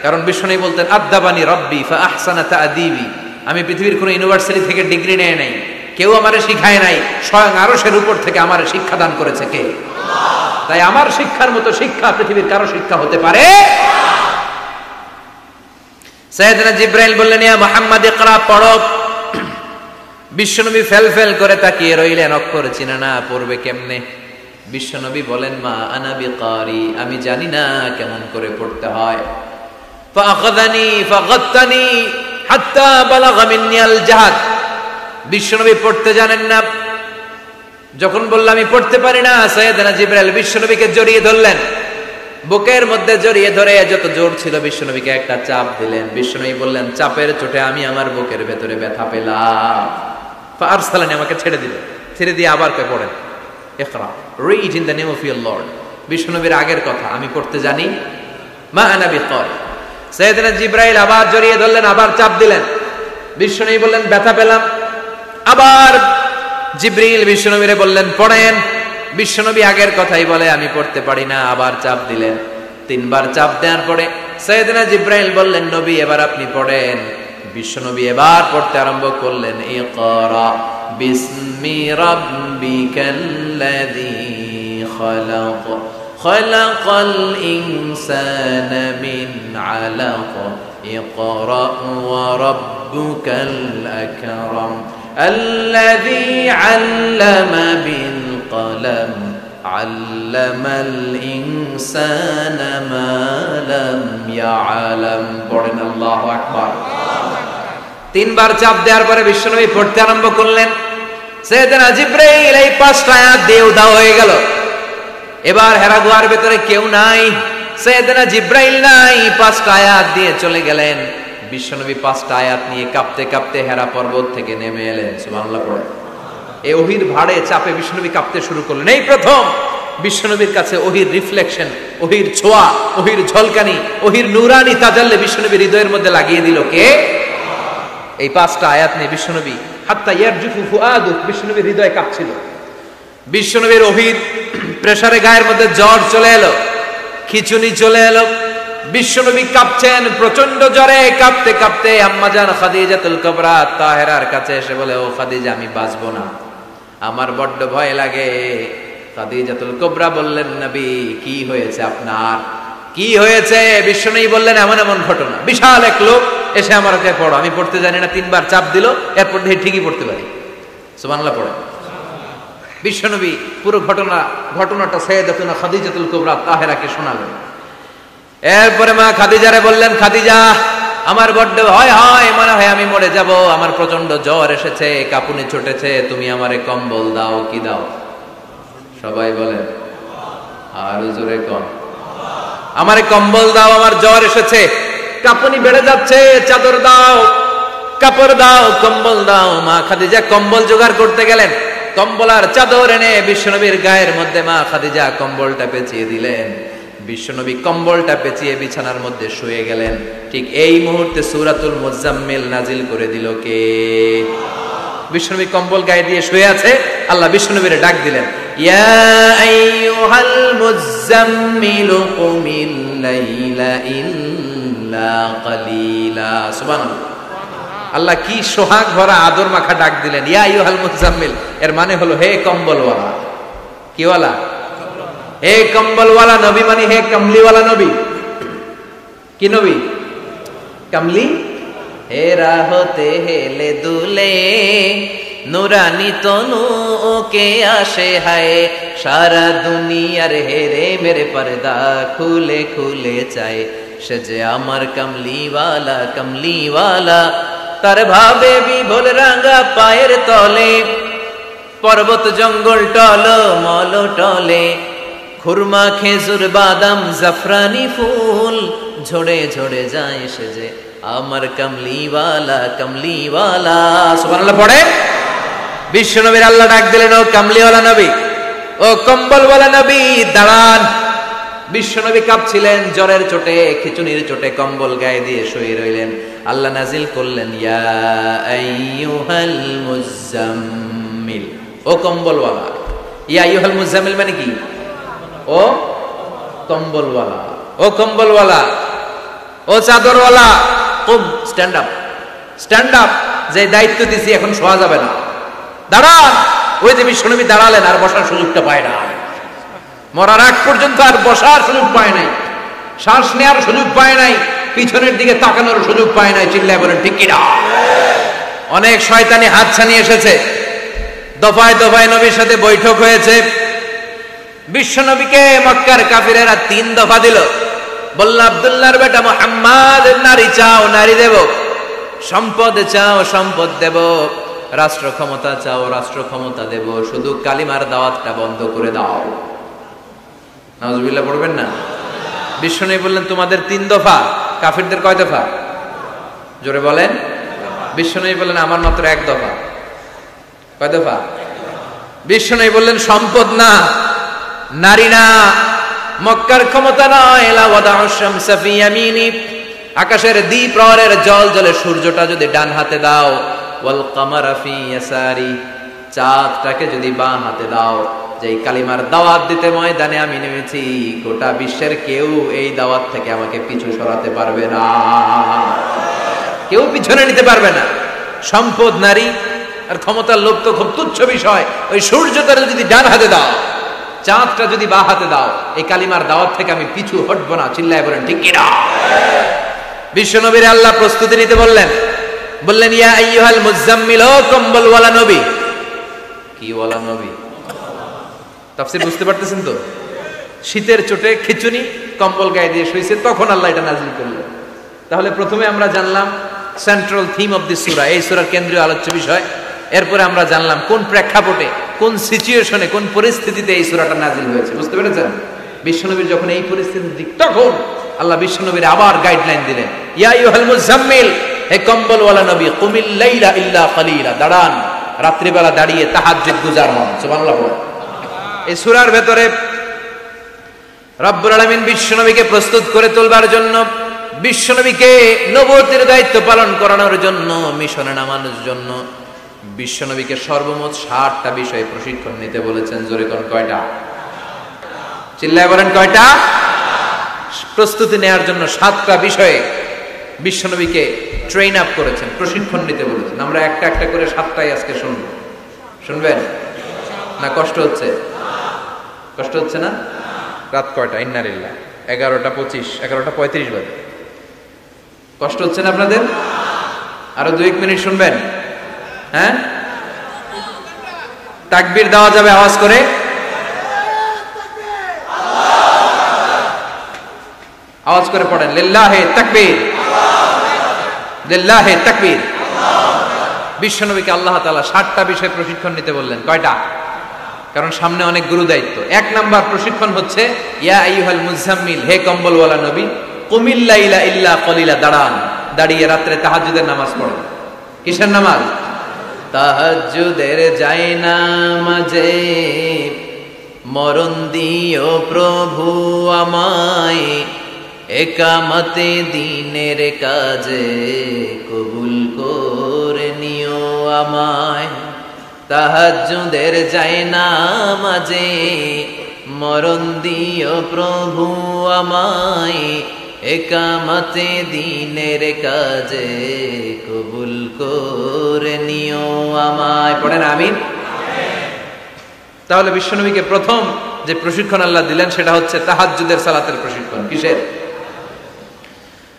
কারণ বিশ্বনবী বলতেন আদাবানি রব্বি ফা আহসানা তা'দীবি, আমি পৃথিবীর কোন ইউনিভার্সিটি থেকে ডিগ্রি নেয় নাই, কেউ আমারে শিখায় নাই, স্বয়ং আরশের উপর থেকে আমারে শিক্ষা দান করেছে কে? আল্লাহ। তাই আমার শিক্ষার মতো শিক্ষা পৃথিবীর কারো শিক্ষা হতে পারে। সাইয়েদনা জিবরাইল বললেন ইয়া মুহাম্মদ ইকরা, পড়ো। বিশ্বনবী ফেল ফেল করে তাকিয়ে রইলেন, অক্ষর চিনে না, পড়বে কেমনে? বিশ্বনবী বলেন মা আনা বিকারি, আমি জানি না কেমন করে পড়তে হয়। ফাআখাযানি ফাগাত্তানি হাত্তা বালাগা মিন্নি আল জাহাদ। বিশ্বনবী পড়তে জানেন না। যখন বললাম আমি পড়তে পারি না, সাইয়েদনা জিবরাইল বিশ্বনবীকে জড়িয়ে ধরলেন, বুকের মধ্যে জড়িয়ে ধরে যত জোর ছিল বিশ্বনবীকে একটা চাপ দিলেন। বিশ্বনবী বললেন চাপের চোটে আমি আমার বুকের ভেতরে ব্যথা পেলাম। ফাআরসালানি, আমাকে ছেড়ে দিল। ছেড়ে দিয়ে আবার কে পড়েন ইকরা, read in the name of your Lord. বিশ্বনবীর আগের কথা, আমি পড়তে জানি, মা আনা বিকারি। সাইয়েদনা জিবরাইল আবার জড়িয়ে ধরলেন, আবার চাপ দিলেন। বিশ্বনবী বললেন ব্যথা পেলাম। আবার জিবরিল বিশ্বনবীরে বললেন পড়েন। বিশ্বনবী আগের কথাই বলে আমি পড়তে পারি না, আবার চাপ দিলেন। 3 বার চাপ দেওয়ার পরে সাইয়েদনা জিবরাইল বললেন নবী এবার আপনি পড়েন। বিশ্বনবী এবার পড়তে আরম্ভ করলেন, ইকরা বিসমি রাব্বিকাল্লাযী খালাক খালাকাল ইনসানা মিন আলাক ইকরা ওয়া রাব্বুকাল আকরাম আল্লাযী আল্লামা বিল কলম আল্লামাল ইনসানা মা লাম ইয়ালাম। পড়েন আল্লাহু আকবার। 3 বার চাপ দেওয়ার পরে বিশ্বনবী পড়তে আরম্ভ করলেন। সাইয়েদনা জিবরাইল এই 5টা আয়াত দিয়ে উধাও হয়ে গেল। এবার হেরা গুহার ভিতরে কেউ নাই, সাইয়েদনা জিবরাইল নাই, 5টা আয়াত দিয়ে চলে গেলেন। বিশ্বনবী 5টা আয়াত নিয়ে কাঁপতে কাঁপতে হেরা পর্বত থেকে নেমে এলেন। সুবহানাল্লাহ পড়ে। এই ওহীর ভাড়ে চাপে বিশ্বনবী কাঁপতে শুরু করলেন। এই প্রথম বিশ্বনবীর কাছে ওহীর রিফ্লেকশন, ওহীর ছোঁয়া, ওহীর ঝলকানি, ওহীর নূরানি তাজাল্লি বিশ্বনবীর হৃদয়ের মধ্যে লাগিয়ে দিল কে? এই 5টা আয়াত নিয়ে বিশ্বনবী হাত্তা ইয়ারজুফু ফুআদু, বিশ্বনবীর হৃদয় কাঁপছিল। বিশ্বনবীর ওহীর প্রেসারে গায়ের মধ্যে জ্বর চলে এলো, খিচুনি চলে এলো। বিশ্বনবী কাঁপছেন প্রচন্ড জ্বরে। কাঁপতে কাঁপতে আম্মাজান খাদিজাতুল কুবরা তাহেরার কাছে এসে বলে, ও খাদিজা আমি বাঁচবো না, আমার বড্ড ভয় লাগে। খাদিজাতুল কুবরা বললেন নবী কি হয়েছে আপনার, কি হয়েছে? বিশ্বনবী বললেন এমন এমন ঘটনা। বিশাল এক লোক এসে আমার কাছে পড়ো, আমি পড়তে জানি না, 3 বার চাপ দিল, এরপর দেখি ঠিকই পড়তে পারি। সুবহানাল্লাহ পড়ে। বিশ্বনবী পুরো ঘটনাটা সাইয়েদাতুনা খাদিজাতুল কুবরা তাহেরাকে শোনালেন। এরপরে মা খাদিজারে বললেন, খাদিজা আমার বড্ড ভয় হয়, মনে হয় আমি মরে যাব, আমার প্রচন্ড জ্বর এসেছে, কাঁপুনি ছুটেছে, তুমি আমারে কম্বল দাও। কি দাও? সবাই বলেন আর জোরে কম, আমারে কম্বল দাও, আমার জ্বর এসেছে, কাঁপুনি বেড়ে যাচ্ছে, চাদর দাও, কাপড় দাও, কম্বল দাও। মা খাদিজা কম্বল জোগাড় করতে গেলেন। কম্বল আর চাদর এনে বিশ্বনবীর গায়ের মধ্যে মা খাদিজা কম্বলটা পেঁচিয়ে দিলেন। বিশ্বনবী কম্বলটা পেঁচিয়ে বিছানার মধ্যে শুয়ে গেলেন। ঠিক এই মুহূর্তে সূরাতুল মুজাম্মিল নাজিল করে দিল কে? বিশ্বনবী কম্বল গায়ে দিয়ে শুয়ে আছে, আল্লাহ বিশ্বনবীরে ডাক দিলেন, ইয়া আইয়ুহাল মুজাম্মিল কুমিল লাইলা ইল্লা কালিলা। সুবহানাল্লাহ। আল্লাহ কি সোহাগ ভরা আদর মাখা ডাক দিলেন, ইয়া আইয়ুহাল মুজাম্মিল। এর মানে হলো হে কম্বলওয়ালা। কি ওয়ালা? হে কম্বলওয়ালা নবী, মানে হে কমলিওয়ালা নবী। কি নবী? কমলি। হে রাহতে হেলে দুলে নুরানি তনু ওকে আসে হায়, সারা দুনিয়ার হেরে মেরে পর্দা খুলে খুলে চায়, সে যে আমার কমলিওয়ালা কমলিওয়ালা। তার ভাবে বিভোল রাঙা পায়ের তলে, পর্বত জঙ্গল টল মল টলে, খুরমা খেজুর বাদাম জাফরানি ফুল ঝরে ঝরে যায়, সে যে আমার কমলিওয়ালা কমলিওয়ালা। সুবহানাল্লাহ পড়ে। বিশ্বনবীর আল্লাহ ডাক দিলেন, ও কমলিওয়ালা নবী, ও কম্বলওয়ালা নবী দাঁড়ান। বিশ্বনবী কাঁপছিলেন জ্বরের চোটে, খিচুনির চোটে, কম্বল গায়ে দিয়ে শুয়ে রইলেন। আল্লাহ নাজিল করলেন, ইয়া আইয়ুহাল মুজাম্মিল, ও কম্বলওয়ালা। ইয়া আইয়ুহাল মুজাম্মিল মানে কি? ও কম্বলওয়ালা, ও কম্বলওয়ালা, ও চাদরওয়ালা, কুম, স্ট্যান্ড আপ, স্ট্যান্ড আপ। যে দায়িত্ব দিছি এখন শোয়া যাবে না, দাঁড়ান। ওই যে বিশ্বনবী দাঁড়ালেন, আর বসার সুযোগটা পায় না। মরার আগ পর্যন্ত আর বসার সুযোগ পায় নাই, শ্বাস নেওয়ার সুযোগ পায় নাই, পিছনের দিকে তাকানোর সুযোগ পায় নাই। চিল্লায় বলেন ঠিক কিনা? অনেক শয়তানি হাত ছানিয়ে এসেছে, দফায় দফায় নবীর সাথে বৈঠক হয়েছে। বিশ্বনবীকে মক্কার কাফিরেরা 3 দফা দিল। বলল, আব্দুল্লাহর বেটা মুহাম্মদ, নারী চাও নারী দেব, সম্পদ চাও সম্পদ দেব, রাষ্ট্র ক্ষমতা চাও রাষ্ট্র ক্ষমতা দেব, শুধু কালিমার দাওয়াতটা বন্ধ করে দাও। নাউজুবিল্লাহ পড়বেন না? বিশ্বনবী বললেন, তোমাদের 3 দফা, কাফিরদের কয় দফা? জোরে বলেন। বিশ্বনবী বললেন, আমার মাত্র 1 দফা। কয় দফা? বিশ্বনবী বললেন, সম্পদ না, নারী না, মক্কার ক্ষমতা নয়, লা ওয়াদাউ শামসা ফি ইয়ামিনি, আকাশের দ্বিপ্রহরের জল জলে সূর্যটা যদি ডান হাতে দাও, ওয়াল কামারা ফি ইয়াসারি, চাঁদটাকে যদি বাঁ হাতে দাও, যেই কালিমার দাওয়াত দিতে ময়দানে আমি নেমেছি, গোটা বিশ্বের কেউ এই দাওয়াত থেকে আমাকে পিছু সরাতে পারবে না, কেউ পিছনে নিতে পারবে না। সম্পদ, নারী আর ক্ষমতার লোভ তো খুব তুচ্ছ বিষয়। ওই সূর্যটা যদি ডান হাতে দাও, চাঁদটা যদি বাঁ হাতে দাও, এই কালিমার দাওয়াত থেকে আমি পিছু হটবো না। চিল্লায় বলেন ঠিক কিনা? বিশ্বনবীর আল্লাহ প্রস্তুতি নিতে বললেন, বললেন ইয়া আইয়ুহাল মুজাম্মিল, ও কম্বল ওয়ালা নবী। কি ওয়ালা নবী? তাফসীর বুঝতে পারতেছেন তো? শীতের চোটে খিচুনি কম্বল গায়ে দিয়ে শুয়েছে, তখন আল্লাহ এটা নাযিল করলেন। তাহলে প্রথমে আমরা জানলাম সেন্ট্রাল থিম অফ দিস সূরা, এই সূরার কেন্দ্রীয় আলোচ্য বিষয়। এরপরে আমরা জানলাম কোন প্রেক্ষাপটে, কোন সিচুয়েশনে, কোন পরিস্থিতিতে এই সূরাটা নাযিল হয়েছে। বুঝতে পেরেছেন? বিশ্বনবীর যখন এই পরিস্থিতির দিক, তখন আল্লাহ বিশ্বনবীর আবার গাইডলাইন দিলেন, ইয়া আইয়ুহাল মুজাম্মিল, হে কম্বলওয়ালা নবী, কুমিল লাইলা ইল্লা কালিলা, দাঁড়ান, রাত্রিবেলা দাঁড়িয়ে তাহাজ্জুদ গুজার হন। সুবহানাল্লাহ। এই সূরার ভেতরে রব্বুল আলামিন বিশ্বনবীকে প্রস্তুত করে তোলবার জন্য, বিশ্বনবীকে নবুয়তের দায়িত্ব পালন করানোর জন্য, মিশনে নামানোর জন্য বিশ্বনবীকে সর্বমোট 60টা বিষয়ে প্রশিক্ষণ নিতে বলেছেন। জোরে কোন কয়টা? চিল্লায় বলেন কয়টা? প্রস্তুতি নেওয়ার জন্য 7টা বিষয়ে বিশ্বনবীকে ট্রেন আপ করেছেন, প্রশিক্ষণ নিতে বলেছেন। আমরা একটা একটা করে 7টাই আজকে শুনবো। শুনবেন না? কষ্ট হচ্ছে? কষ্ট হচ্ছে না? রাত কয়টা? ইন্নালিল্লাহ, 11:25, 11:35 বাজে। কষ্ট হচ্ছে না আপনাদের? আরো 2-1 মিনিট শুনবেন? হ্যাঁ, তাকবীর দেওয়া যাবে আওয়াজ করে? আওয়াজ করে পড়েন, লিল্লাহি তাকবীর, লিল্লাহি তাকবীর। বিশ্বনবীকে আল্লাহ তাআলা 60টা বিষয় প্রশিক্ষণ নিতে বললেন। কয়টা? কারণ সামনে অনেক গুরু দায়িত্ব। 1 নাম্বার প্রশিক্ষণ হচ্ছে, ইয়া আইয়ুহাল মুজাম্মিল, হে কম্বলওয়ালা নবী, কুমিল লাইলা ইল্লা কলিলা, দাঁড়ান, দাঁড়িয়ে রাত্রে তাহাজ্জুদের নামাজ পড়েন। কিসের নামাজ? তাহাজ্জুদের জায়নামাজে মরণ দিও প্রভু আমায়, একামতে দিনের কাজে কবুল করে নিও আমায়। তাহাজ্জুদের জায়নামাজে মরণ দিও প্রভু আমায়, একামতে দিনের কাজে কবুল করে নিও আমায়। পড়েন আমিন। তাহলে বিশ্বনবীকে প্রথম যে প্রশিক্ষণ আল্লাহ দিলেন সেটা হচ্ছে তাহাজ্জুদের সালাতের প্রশিক্ষণ। কিসের?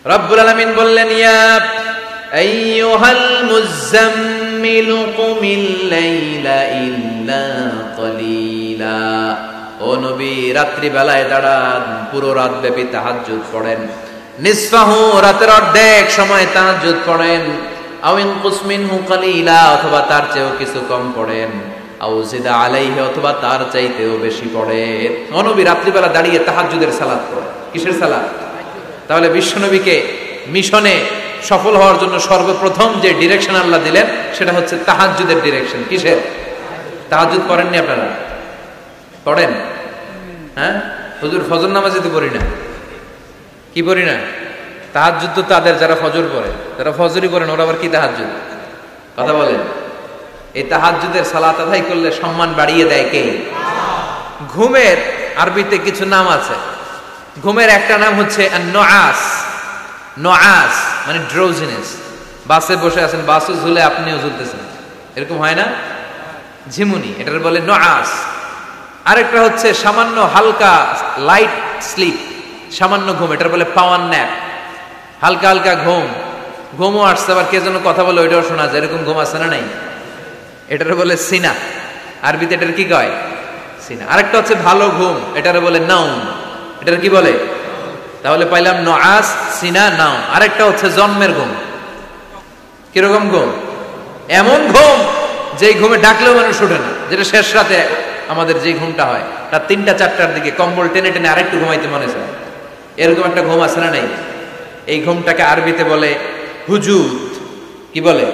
রব্বুল আলামিন বললেন, ইয়া আইয়ুহাল মুজাম্মিল কুমিল লাইলা ইল্লা কলিলা, ও নবী, রাত্রি বেলায় দাঁড়ান, পুরো রাত ব্যাপী তাহাজ্জুদ পড়েন। নিসফাহু, রাতের অর্ধেক সময় তাহাজ্জুদ পড়েন। আও ইনকুস মিনহু কালিলা, অথবা তার চেয়েও কিছু কম পড়েন। আও জিদা আলাইহি, অথবা তার চাইতেও বেশি পড়েন। ও নবী, রাত্রিবেলা দাঁড়িয়ে তাহাজ্জুদের সালাত পড়েন। কিসের সালাত? তাহলে বিশ্বনবীকে মিশনে সফল হওয়ার জন্য সর্বপ্রথম যে ডিরেকশন আল্লাহ দিলেন সেটা হচ্ছে তাহাজ্জুদের ডিরেকশন। কিসের? তাহাজ্জুদ পড়েননি আপনারা? পড়েন? হ্যাঁ, হুজুর ফজর নামাজে তো পড়ি না। কি পড়ি না? তাহাজ্জুদ তো তাদের যারা ফজর পড়ে, যারা ফজরই পড়েন, ওরা আবার কি তাহাজ্জুদ? কথা বলেন। এই তাহাজ্জুদের সালাত আদায় করলে সম্মান বাড়িয়ে দেয় কে? ঘুমের আরবিতে কিছু নাম আছে। ঘুমের একটা নাম হচ্ছে নুআস। নুআস মানে ড্রোজিনেস। বাসে বসে আছেন, বাসও ঝুলে আপনিও ঝুলতেছেন, এরকম হয় না? ঝিমুনি, এটার বলে নুআস। আরেকটা হচ্ছে সামান্য হালকা লাইট স্লিপ, সামান্য ঘুম, এটার বলে পাওয়ার ন্যাপ। হালকা হালকা ঘুম, ঘুমও আসছে, আবার কে যেন কথা বলে ওইটাও শোনা যায়, এরকম ঘুম আছে না নাই? এটার বলে সিনা। আরবিতে এটার কি কয়? সিনা। আরেকটা হচ্ছে ভালো ঘুম, এটার বলে নাউম। এটার কি বলে? তাহলে পাইলাম নুআস, সিনা, নাউম। আরেকটা হচ্ছে জন্মের ঘুম। কিরকম ঘুম? এমন ঘুম যেই ঘুমে ডাকলেও মানুষ ওঠে না, যেটা শেষ রাতে আমাদের যে ঘুমটা হয়, রাত 3টা-4টার দিকে কম্বল টেনে টেনে আরেকটু ঘুমাইতে মনে চায়, এরকম একটা ঘুম আছে না নাই? এই ঘুমটাকে আরবিতে বলে হুজুদ। কি বলে?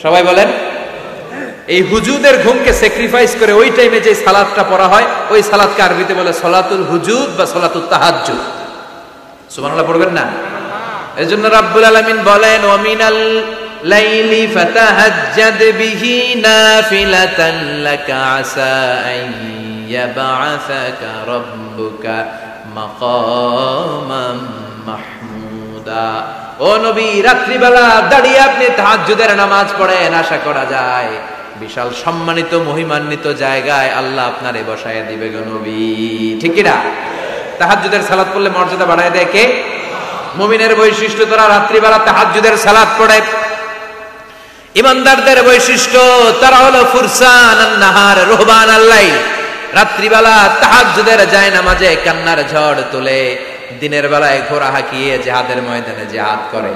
সবাই বলেন। এই হুজুদের ঘুমকে স্যাক্রিফাইস করে ওই টাইমে যে সালাতটা পড়া হয় ওই সালাতকে আরবিতে বলে সলাতুল হুজুদ বা সলাতুত তাহাজ্জুদ। সুবহানাল্লাহ পড়বেন না? এজন্য রাব্বুল আলামিন বলেন ওয়া মিনাল লাইলি ফাতাহাজ্জাদ বিহি নাফিলাতান লাকা আসা আন ইয়াবআসাকা রাব্বুকা মাকামান মাহমুদা। ও নবী, রাত্রিবেলা দাঁড়িয়ে আপনি তাহাজ্জুদের নামাজ পড়েন, আশা করা যায় বিশাল সম্মানিত মহিমান্বিত জায়গায় আল্লাহ আপনারে বসায় দিবে গো নবী। ঠিক কি না? তাহাজ্জুদের সালাত পড়লে মর্যাদা বাড়ায় দেয় কে? মুমিনের বৈশিষ্ট্য, তারা রাত্রিবেলা তাহাজ্জুদের সালাত পড়ে। ইমানদারদের বৈশিষ্ট্য, তারা হলো ফুরসান আন-নাহার রুহবান আল-লাইল। রাত্রিবেলা তাহাজ্জুদের জায়নামাজে কান্নার ঝড় তুলে দিনের বেলায় ঘোড়া হাঁকিয়ে জিহাদের ময়দানে জিহাদ করে।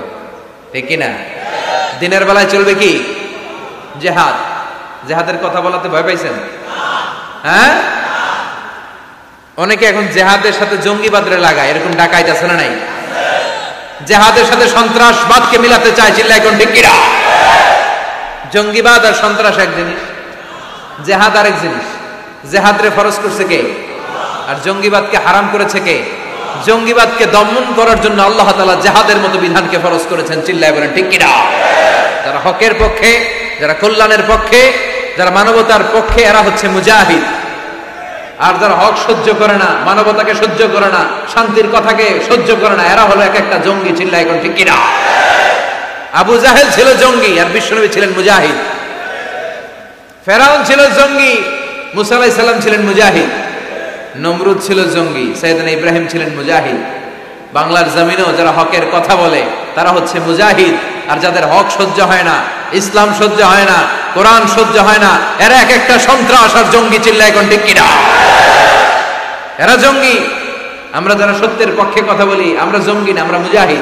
ঠিক কি না? দিনের বেলায় চলবে কি? জিহাদ। জিহাদের কথা বলাতে ভয় পাইছেন? হ্যাঁ, অনেকে এখন জিহাদের সাথে জঙ্গিবাদরে লাগায়, এরকম ডাকাইত আছে না নাই? জিহাদের সাথে সন্ত্রাসবাদকে মিলাতে চায়, চিল্লায় কোন ঠিক কিনা? জঙ্গিবাদ আর সন্ত্রাস এক জিনিস, জিহাদ আরেক জিনিস। জিহাদরে ফরজ করছে কে? আর জঙ্গিবাদকে হারাম করেছে কে? জঙ্গিবাদকে দমন করার জন্য আল্লাহ তাআলা জিহাদের মতো বিধানকে ফরজ করেছেন, চিল্লায় বলেন ঠিক কিনা? যারা হকের পক্ষে, যারা কল্যাণের পক্ষে, যারা মানবতার পক্ষে, এরা হচ্ছে মুজাহিদ। আর যারা হক সহ্য করে না, মানবতাকে সহ্য করে না, শান্তির কথাকে সহ্য করে না, এরা হলো এক একটা জঙ্গি, চিল্লায় এখন ঠিক কিনা? আবু জাহেল ছিল জঙ্গি আর বিশ্বনবী ছিলেন মুজাহিদ। ফেরাউন ছিল জঙ্গি, মুসা আলাইহিস সালাম ছিলেন মুজাহিদ। নমরুদ ছিল জঙ্গি, সাইয়েদনা ইব্রাহিম ছিলেন মুজাহিদ। বাংলার জমিনেও যারা হকের কথা বলে তারা হচ্ছে মুজাহিদ। আর যাদের হক সহ্য হয় না, ইসলাম সহ্য হয় না, কোরআন সহ্য হয় না, এরা এক একটা সন্ত্রাস আর জঙ্গি, চিল্লায় এখন ঠিক কিনা? এরা জঙ্গি। আমরা যারা সত্যের পক্ষে কথা বলি আমরা জঙ্গি না, আমরা মুজাহিদ।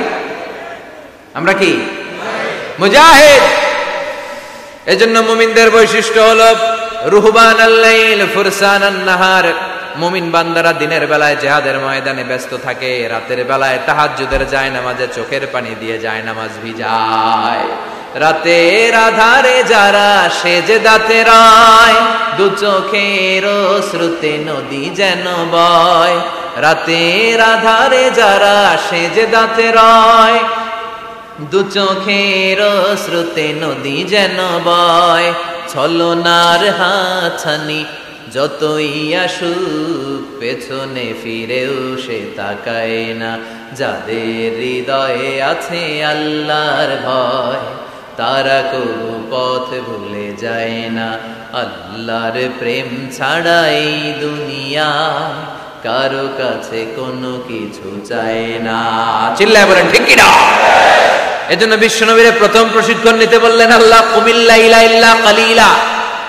আমরা কি? মুজাহিদ। এজন্য মুমিনদের বৈশিষ্ট্য হলো রুহবান আল-লাইল ফুরসান আন-নাহার। মুমিন বান্দারা দিনের বেলায় জিহাদের ময়দানে ব্যস্ত থাকে, রাতের বেলায় তাহাজ্জুদের জায়নামাজে চোখের পানি দিয়ে জায়নামাজ ভিজায়। রাতের আধারে যারা সেজদাতে রয়, দু চোখের শ্রুতে নদী যেন বয়। রাতের আধারে যারা সেজদাতে রয়, দু চোখের শ্রুতে নদী যেন বয়। ছলনার হাতছানি যতই আসুক পেছনে ফিরেও সে তাকায় না। যাদের হৃদয়ে আছে আল্লাহর ভয়, তারা কবু পথ ভুলে যায় না। আল্লাহর প্রেম ছাড়া এই দুনিয়া কারো কাছে কোনো কিছু চায় না, চিল্লায় বলেন ঠিক কিনা? এজন্য বিশ্বনবীর প্রথম প্রশিক্ষণ নিতে বললেন আল্লাহ, কুমিল লাইলা ইল্লা কালিলা।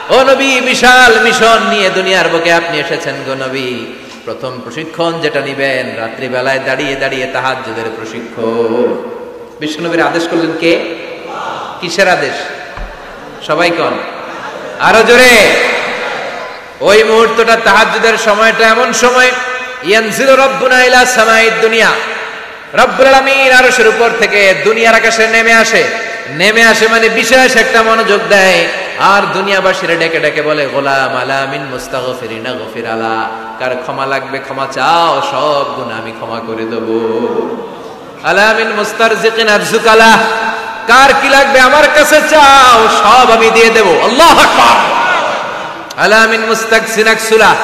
ও নবী, বিশাল মিশন নিয়ে দুনিয়ার বুকে আপনি এসেছেন গো নবী। প্রথম প্রশিক্ষণ যেটা নিবেন, রাত্রি বেলায় দাঁড়িয়ে দাঁড়িয়ে তাহাজ্জুদের প্রশিক্ষণ। বিশ্বনবীর আদেশ করলেন কে? কিসের আদেশ? সবাই কোন? আরো জোরে। ওই মুহূর্তটা তাহাজ্জুদের সময়টা এমন সময়, ইয়ানজিলু রাব্বুনা ইলা সামাইদ দুনিয়া, রব্বুল আলামিন আরশের উপর থেকে দুনিয়ার আকাশে নেমে আসে। নেমে আসে মানে বিশেষ একটা মনোযোগ দেয়, আর দুনিয়াবাসীরা ডেকে ডেকে বলে, গোলাম আলা মিন মুস্তাগফিরিনা গফির আলা। কার ক্ষমা লাগবে ক্ষমা চাও, সব গুনাহ আমি ক্ষমা করে দেব। আলা মিন মুস্তারজিকিন আরজুকালা, কার কি লাগবে আমার কাছে চাও, সব আমি দিয়ে দেব। আল্লাহু আকবার। আলা মিন মুস্তাকসিন আকসুলা,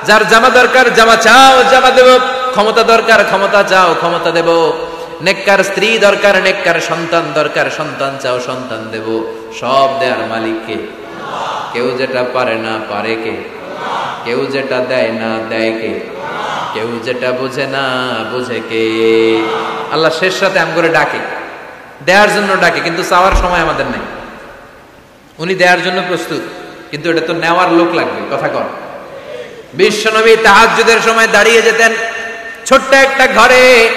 যার জামা দরকার জামা চাও, জামা দেব। ক্ষমতা দরকার ক্ষমতা চাও, ক্ষমতা দেব। নেককার স্ত্রী দরকার, নেককার সন্তান দরকার, সন্তান চাও, সন্তান দেব। সব দেয়ার মালিক কে? কেউ যেটা পারে না পারে কে? কেউ যেটা দেয় না দেয় কে? কেউ যেটা বোঝে না বোঝে কে? আল্লাহ শেষ রাতে আম করে ডাকে, দেওয়ার জন্য ডাকে, কিন্তু চাওয়ার সময় আমাদের নেই। উনি দেওয়ার জন্য প্রস্তুত, কিন্তু এটা তো নেওয়ার লোক লাগবে। কথা কর। বিশ্বনবী তাহাজ্জুদের সময় দাঁড়িয়ে যেতেন ছোট্ট একটা ঘরে,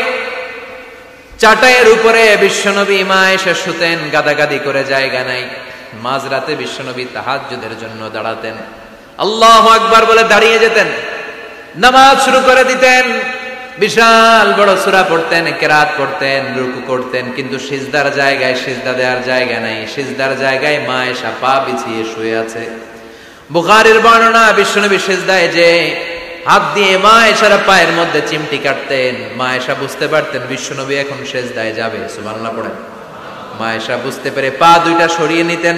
চাটাইয়ের উপরে বিশ্বনবী মা এসে শুতেন, গাদাগাদি করে জায়গা নাই। মাঝরাতে বিশ্বনবী তাহাজ্জুদের জন্য দাঁড়াতেন, আল্লাহু আকবার বলে দাঁড়িয়ে যেতেন, নামাজ শুরু করে দিতেন। বিশাল বড় সূরা পড়তেন, কিরাত পড়তেন, রুকু করতেন, কিন্তু সিজদার জায়গায় সিজদা দেওয়ার জায়গা নাই। সিজদার জায়গায় মা আয়েশা পা বিছিয়ে শুয়ে আছে। বুখারীর বর্ণনা, বিশ্বনবী সিজদায় যে হাত দিয়ে মা আয়েশার পায়ের মধ্যে চিমটি কাটতেন, মা আয়েশা বুঝতে পারতেন বিশ্বনবী এখন সিজদায় যাবে। সুবহানাল্লাহ পড়েন। মা আয়েশা বুঝতে পেরে পা দুইটা সরিয়ে নিতেন,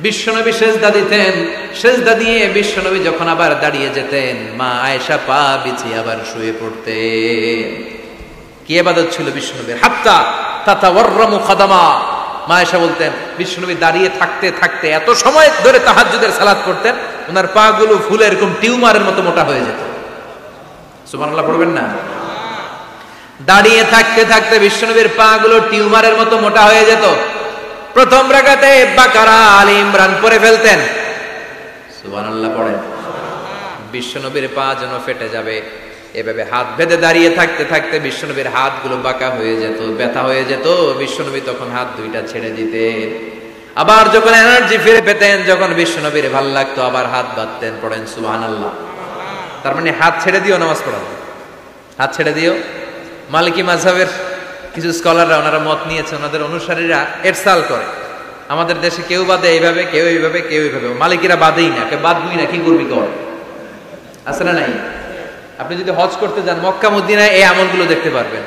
বিশ্বনবী সিজদা দিতেন। সিজদা দিয়ে বিশ্বনবী যখন আবার দাঁড়িয়ে যেতেন, মা আয়েশা পা বিছিয়ে আবার শুয়ে পড়তেন। কি ইবাদত ছিল বিশ্বনবীর! হাত্তা তাতাওয়াররামু খাদামা। মা আয়েশা বলতেন বিশ্বনবী দাঁড়িয়ে থাকতে থাকতে এত সময় ধরে তাহাজ্জুদের সালাত করতেন, ওনার পা গুলো ফুলে এরকম টিউমারের মতো মোটা হয়ে যেত। সুবহানাল্লাহ পড়বেন না? দাঁড়িয়ে থাকতে থাকতে বিশ্বনবীর পা গুলো টিউমারের মতো মোটা হয়ে যেত। প্রথম রাকাতে বাকারা, আলী ইমরান পড়ে ফেলতেন। সুবহানাল্লাহ পড়েন। বিশ্বনবীর পা যেন ফেটে যাবে, এভাবে হাত বেঁধে দাঁড়িয়ে থাকতে থাকতে বিশ্বনবীর হাতগুলো বাঁকা হয়ে যেত, ব্যথা হয়ে যেত। বিশ্বনবী তখন হাত দুইটা ছেড়ে দিতেন। আবার যখন এনার্জি ফিরে পেতেন, যখন বিশ্বনবীর ভাল লাগতো, আবার হাত বাঁধতেন। পড়েন সুবহানাল্লাহ। তার মানে হাত ছেড়ে দিও নামাজ পড়াবো, হাত ছেড়ে দিও। মালিকি মাযহাবের কিছু স্কলাররা ওনারা মত নিয়েছে, ওনাদের অনুসারীরা এরসাল করে। আমাদের দেশে কেউ বাদে এইভাবে, কেউ এইভাবে, কেউ এইভাবে। মালিকিরা বাদেই না, কে বাদবি না, কি করবি কর। আছে না নাই? আপনি যদি হজ করতে যান মক্কা মদিনায় এই আমলগুলো দেখতে পারবেন।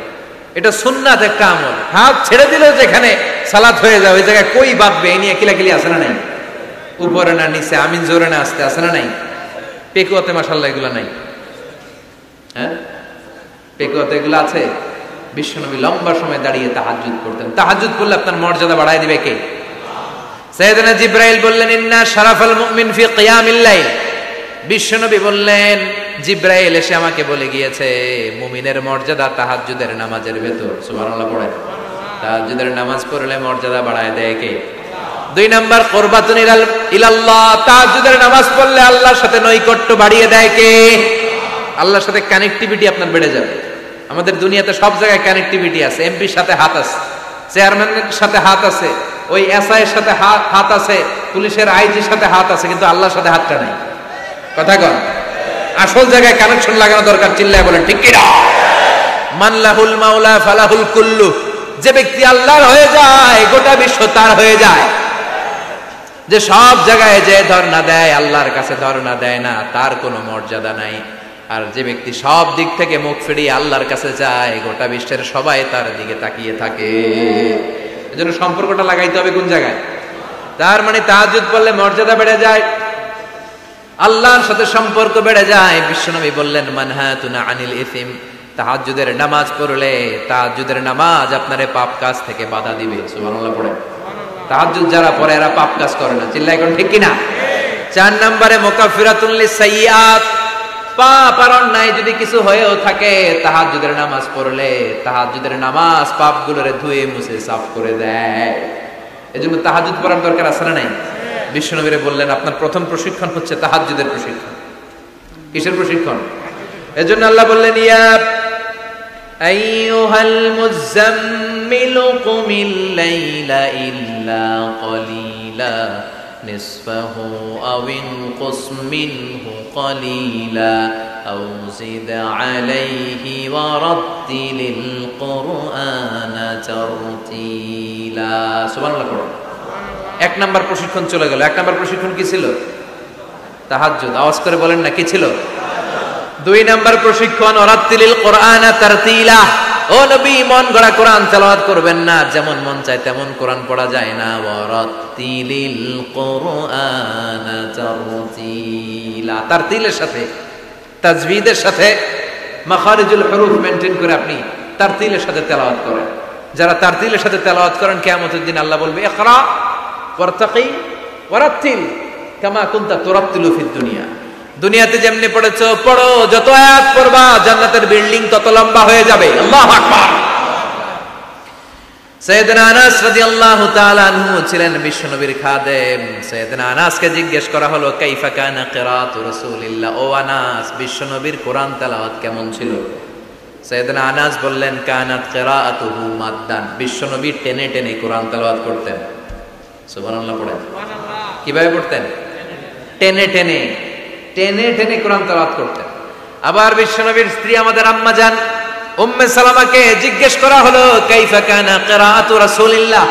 এটা সুন্নাত একটা আমল। হাত ছেড়ে দিলেও যেখানে সালাত হয়ে যায় ওই জায়গায় কই বাঁধবে এই নিয়ে কিলাকিলি আছে না নাই? উপরে না নিচে, আমিন জোরে না আসতে, আছে না নাই? পেকুয়াতে মাশাআল্লাহ এগুলো নাই। হ্যাঁ, পেকুয়াতে এগুলো আছে। বিশ্বনবী লম্বা সময় দাঁড়িয়ে তাহাজ্জুদ করতেন। তাহাজ্জুদ করলে আপনার মর্যাদা বাড়ায় দিবে কে? সাইয়েদনা জিবরাইল বললেন ইন্না শারাফাল মুমিন ফি কিয়ামিল লাইল। বিশ্বনবী বললেন জিবরাইল এসে আমাকে বলে গিয়েছে মুমিনের মর্যাদা তাহাজ্জুদের নামাজের ভেতর। সুবহানাল্লাহ পড়েন। তাহাজ্জুদের নামাজ পড়লে মর্যাদা বাড়ায় দেয় কে? 2 নাম্বার কুরবাতুন ইলাল্লাহ। তাহাজ্জুদের নামাজ পড়লে আল্লাহর সাথে নৈকট্য বাড়িয়ে দেয় কে? আল্লাহর সাথে কানেক্টিভিটি আপনার বেড়ে যাবে। আমাদের দুনিয়াতে সব জায়গায় কানেক্টিভিটি আছে। এমপির সাথে হাত আছে, চেয়ারম্যানের সাথে হাত আছে, ওই এসআই এর সাথে হাত আছে, পুলিশের আইজির সাথে হাত আছে, কিন্তু আল্লাহর সাথে হাতটা নাই। কথা কন। আসল জায়গায় কানেকশন লাগানো দরকার। চিল্লায় বলেন ঠিক কি না? মানলাহুল মাওলা ফালাহুল কুল্লু। যে ব্যক্তি আল্লাহর হয়ে যায় গোটা বিশ্ব তার হয়ে যায়। যে সব জায়গায় যে ধর্ণা দেয় আল্লাহর কাছে ধর্ণা দেয় না, তার কোনো মর্যাদা নাই। আর যে ব্যক্তি সব দিক থেকে মুখ ফিরিয়ে আল্লাহর কাছে যায় গোটা বিশ্বের সবাই তার দিকে তাকিয়ে থাকে। এজন্য সম্পর্কটা লাগাইতে হবে কোন জায়গায়? তার মানে তাহাজ্জুদ পড়লে মর্যাদা বেড়ে যায়, আল্লাহর সাথে সম্পর্ক বেড়ে যায়। বিশ্বনবী বললেন মানহাতুনা আনিল ইসিম। তাহাজ্জুদের নামাজ পড়লে তাহাজ্জুদের নামাজ আপনারে পাপ কাজ থেকে বাধা দিবে। সুবহানাল্লাহ পড়েন। তাহাজ্জুদ যারা পড়ে এরা পাপ কাজ করে না। চিল্লায় কোন ঠিক কি না? 4 নম্বরে মুকাফফিরাতুন লিসাইয়্যাত। পাপ আর অন্যায় যদি কিছু হয়েও থাকে তাহাজ্জুদের নামাজ পড়লে তাহাজ্জুদের নামাজ পাপগুলোরে ধুয়ে মুছে সাফ করে দেয়। এজন্য তাহাজ্জুদ পড়ার দরকার আছে না নাই? বিশ্বনবী বললেন আপনার প্রথম প্রশিক্ষণ হচ্ছে তাহাজ্জুদের প্রশিক্ষণ। কিসের প্রশিক্ষণ? এজন্য আল্লাহ বললেন ইয়া আইয়ুহাল মুযাম্মিলু কুমিল লাইলা ইল্লা ক্বালিলা নিসফাহু আও ইনকুস মিনহু ক্বালিলা আও জিদ আলাইহি ওয়া রাত্তিলিল কুরআনা তারতিলা। সুবহানাল্লাহ। 1 নাম্বার প্রশিক্ষণ চলে গেল। 1 নাম্বার প্রশিক্ষণ কি ছিল? তাহাজ্জুদ। আওয়াজ করে বলেন না কি ছিল? 2 নাম্বার প্রশিক্ষণ ওয়ারাত্তিলিল কুরআনা তারতিলা। ও নবী মন গড়া কোরআন তেলাওয়াত করবেন না, যেমন মন চায় তেমন কোরআন পড়া যায় না। ওয়ারাত্তিলিল কুরআনা তারতিলা। তারতিলের সাথে তাজবিদের সাথে মাখারিজুল হুরুফ মেইনটেইন করে আপনি তারতিলের সাথে তেলাওয়াত করেন। যারা তারতিলের সাথে তেলাওয়াত করেন কিয়ামতের দিন আল্লাহ বলবে ইকরা ওয়ারতাকি ওয়ারাত্তিল কামা কুনতা তুরাত্তিলু ফিদ দুনিয়া। দুনিয়াতে যেমনি পড়েছো পড়ো, যত আয়াত পড়বা জান্নাতের বিল্ডিং তত লম্বা হয়ে যাবে। আল্লাহু আকবার। সাইয়েদনা আনাস রাদিয়াল্লাহু তাআলা আনহু ছিলেন বিশ্বনবীর খাদেম। সাইয়েদনা আনাসকে জিজ্ঞেস করা হলো কাইফা কানা কিরাআতু রাসূলিল্লাহ। ও আনাস, বিশ্বনবীর কোরআন তেলাওয়াত কেমন ছিল? সাইয়েদনা আনাস বললেন কানাত কিরাআতুহু মাদ্দান। বিশ্বনবী টেনে টেনে কোরআন তেলাওয়াত করতেন। সুবহানাল্লাহ পড়েন। কিভাবে পড়তেন? টেনে টেনে টেনে টেনে কোরআন তেলাওয়াত করতেন। আবার বিশ্বনবীর স্ত্রী আমাদের আম্মা জান উম্মে সালামাকে জিজ্ঞেস করা হলো কাইফা কানা কিরাআতু রাসূলিল্লাহ,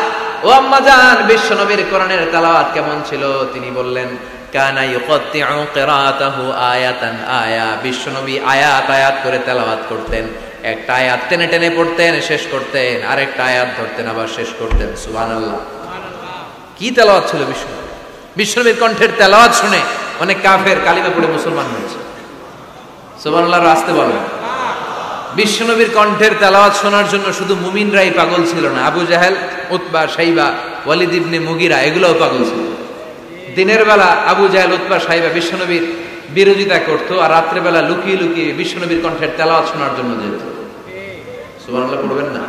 ও আম্মা জান বিশ্বনবীর কোরআনের তেলাওয়াত কেমন ছিল? তিনি বললেন কানা ইউকাত্তিউ কিরাআতাহু আয়াতান আয়া, বিশ্বনবী আয়াত আয়াত করে তেলাওয়াত করতেন। একটা আয়াত টেনে টেনে পড়তেন, শেষ করতেন, আরেকটা আয়াত ধরতেন, আবার শেষ করতেন। সুবহানাল্লাহ। কি তেলাওয়াত ছিল বিশ্বনবী! বিশ্বনবীর কণ্ঠের তেলাওয়াত শুনে অনেক কাফের কালিমা পড়ে মুসলমান হয়েছে। সুবহানাল্লাহ, আসতে বলেন। বিশ্বনবীর কণ্ঠের তেলাওয়াত শোনার জন্য শুধু মুমিনরাই পাগল ছিল না, আবু জাহেল, উতবা, শাইবা, ওয়ালিদ ইবনে মুগিরা এগুলোও পাগল ছিল। দিনের বেলা আবু জাহেল, উতবা, শাইবা বিশ্বনবীর বিরোধিতা করত, আর রাত্রে বেলা লুকিয়ে লুকিয়ে বিশ্বনবীর কণ্ঠের তেলাওয়াত শোনার জন্য যেত। সুবহানাল্লাহ পড়বেন না?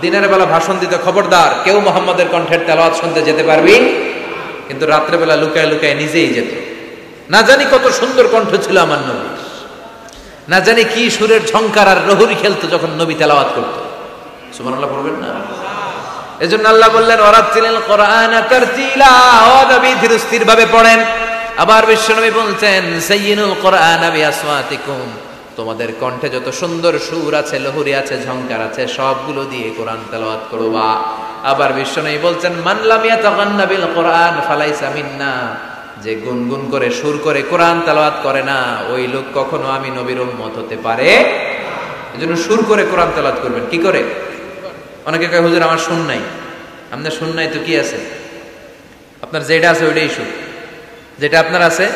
দিনের বেলা ভাষণ দিতে খবরদার, কেউ মুহাম্মাদের কণ্ঠের তেলাওয়াত শুনতে যেতে পারবি, কিন্তু রাত্রে বেলা লুকায় লুকায় নিজেই যেত। না জানি কত সুন্দর কণ্ঠ ছিল আমার নবী, না জানি কি সুরের ঝংকার আর রহুরি খেলতো যখন নবী তেলাওয়াত করত। সুবহানাল্লাহ পড়বেন না? এজন্য আল্লাহ বললেন ওয়ারাতিলিল কোরআনা তারতিলা, ও নবী ধীর স্থির ভাবে পড়েন। আবার বিশ্বনবী বলছেন সাইয়িনুল কোরআনা বিআসওয়াতিকুম, তোমাদের কণ্ঠে যত সুন্দর সুর আছে, লহুরি আছে, ঝংকার আছে, সবগুলো দিয়ে কোরআন তেলাওয়াত করবা। আবার বিশ্বনবী বলছেন মান লাম ইয়াতাগান্না বিল কোরআন ফালাইসা মিন্না, যে গুনগুন করে সুর করে কোরআন তেলাওয়াত করে না, ওই লোক কখনো আমি নবীর উম্মত হতে পারে। এজন্য সুর করে কোরআন তেলাওয়াত করবেন। কি করে? অনেকে কয় হুজুর আমার সুর নাই। আপনার সুর নাই তো কি আছে? আপনার যেটা আছে ওইটাই সুর, যেটা আপনার আছে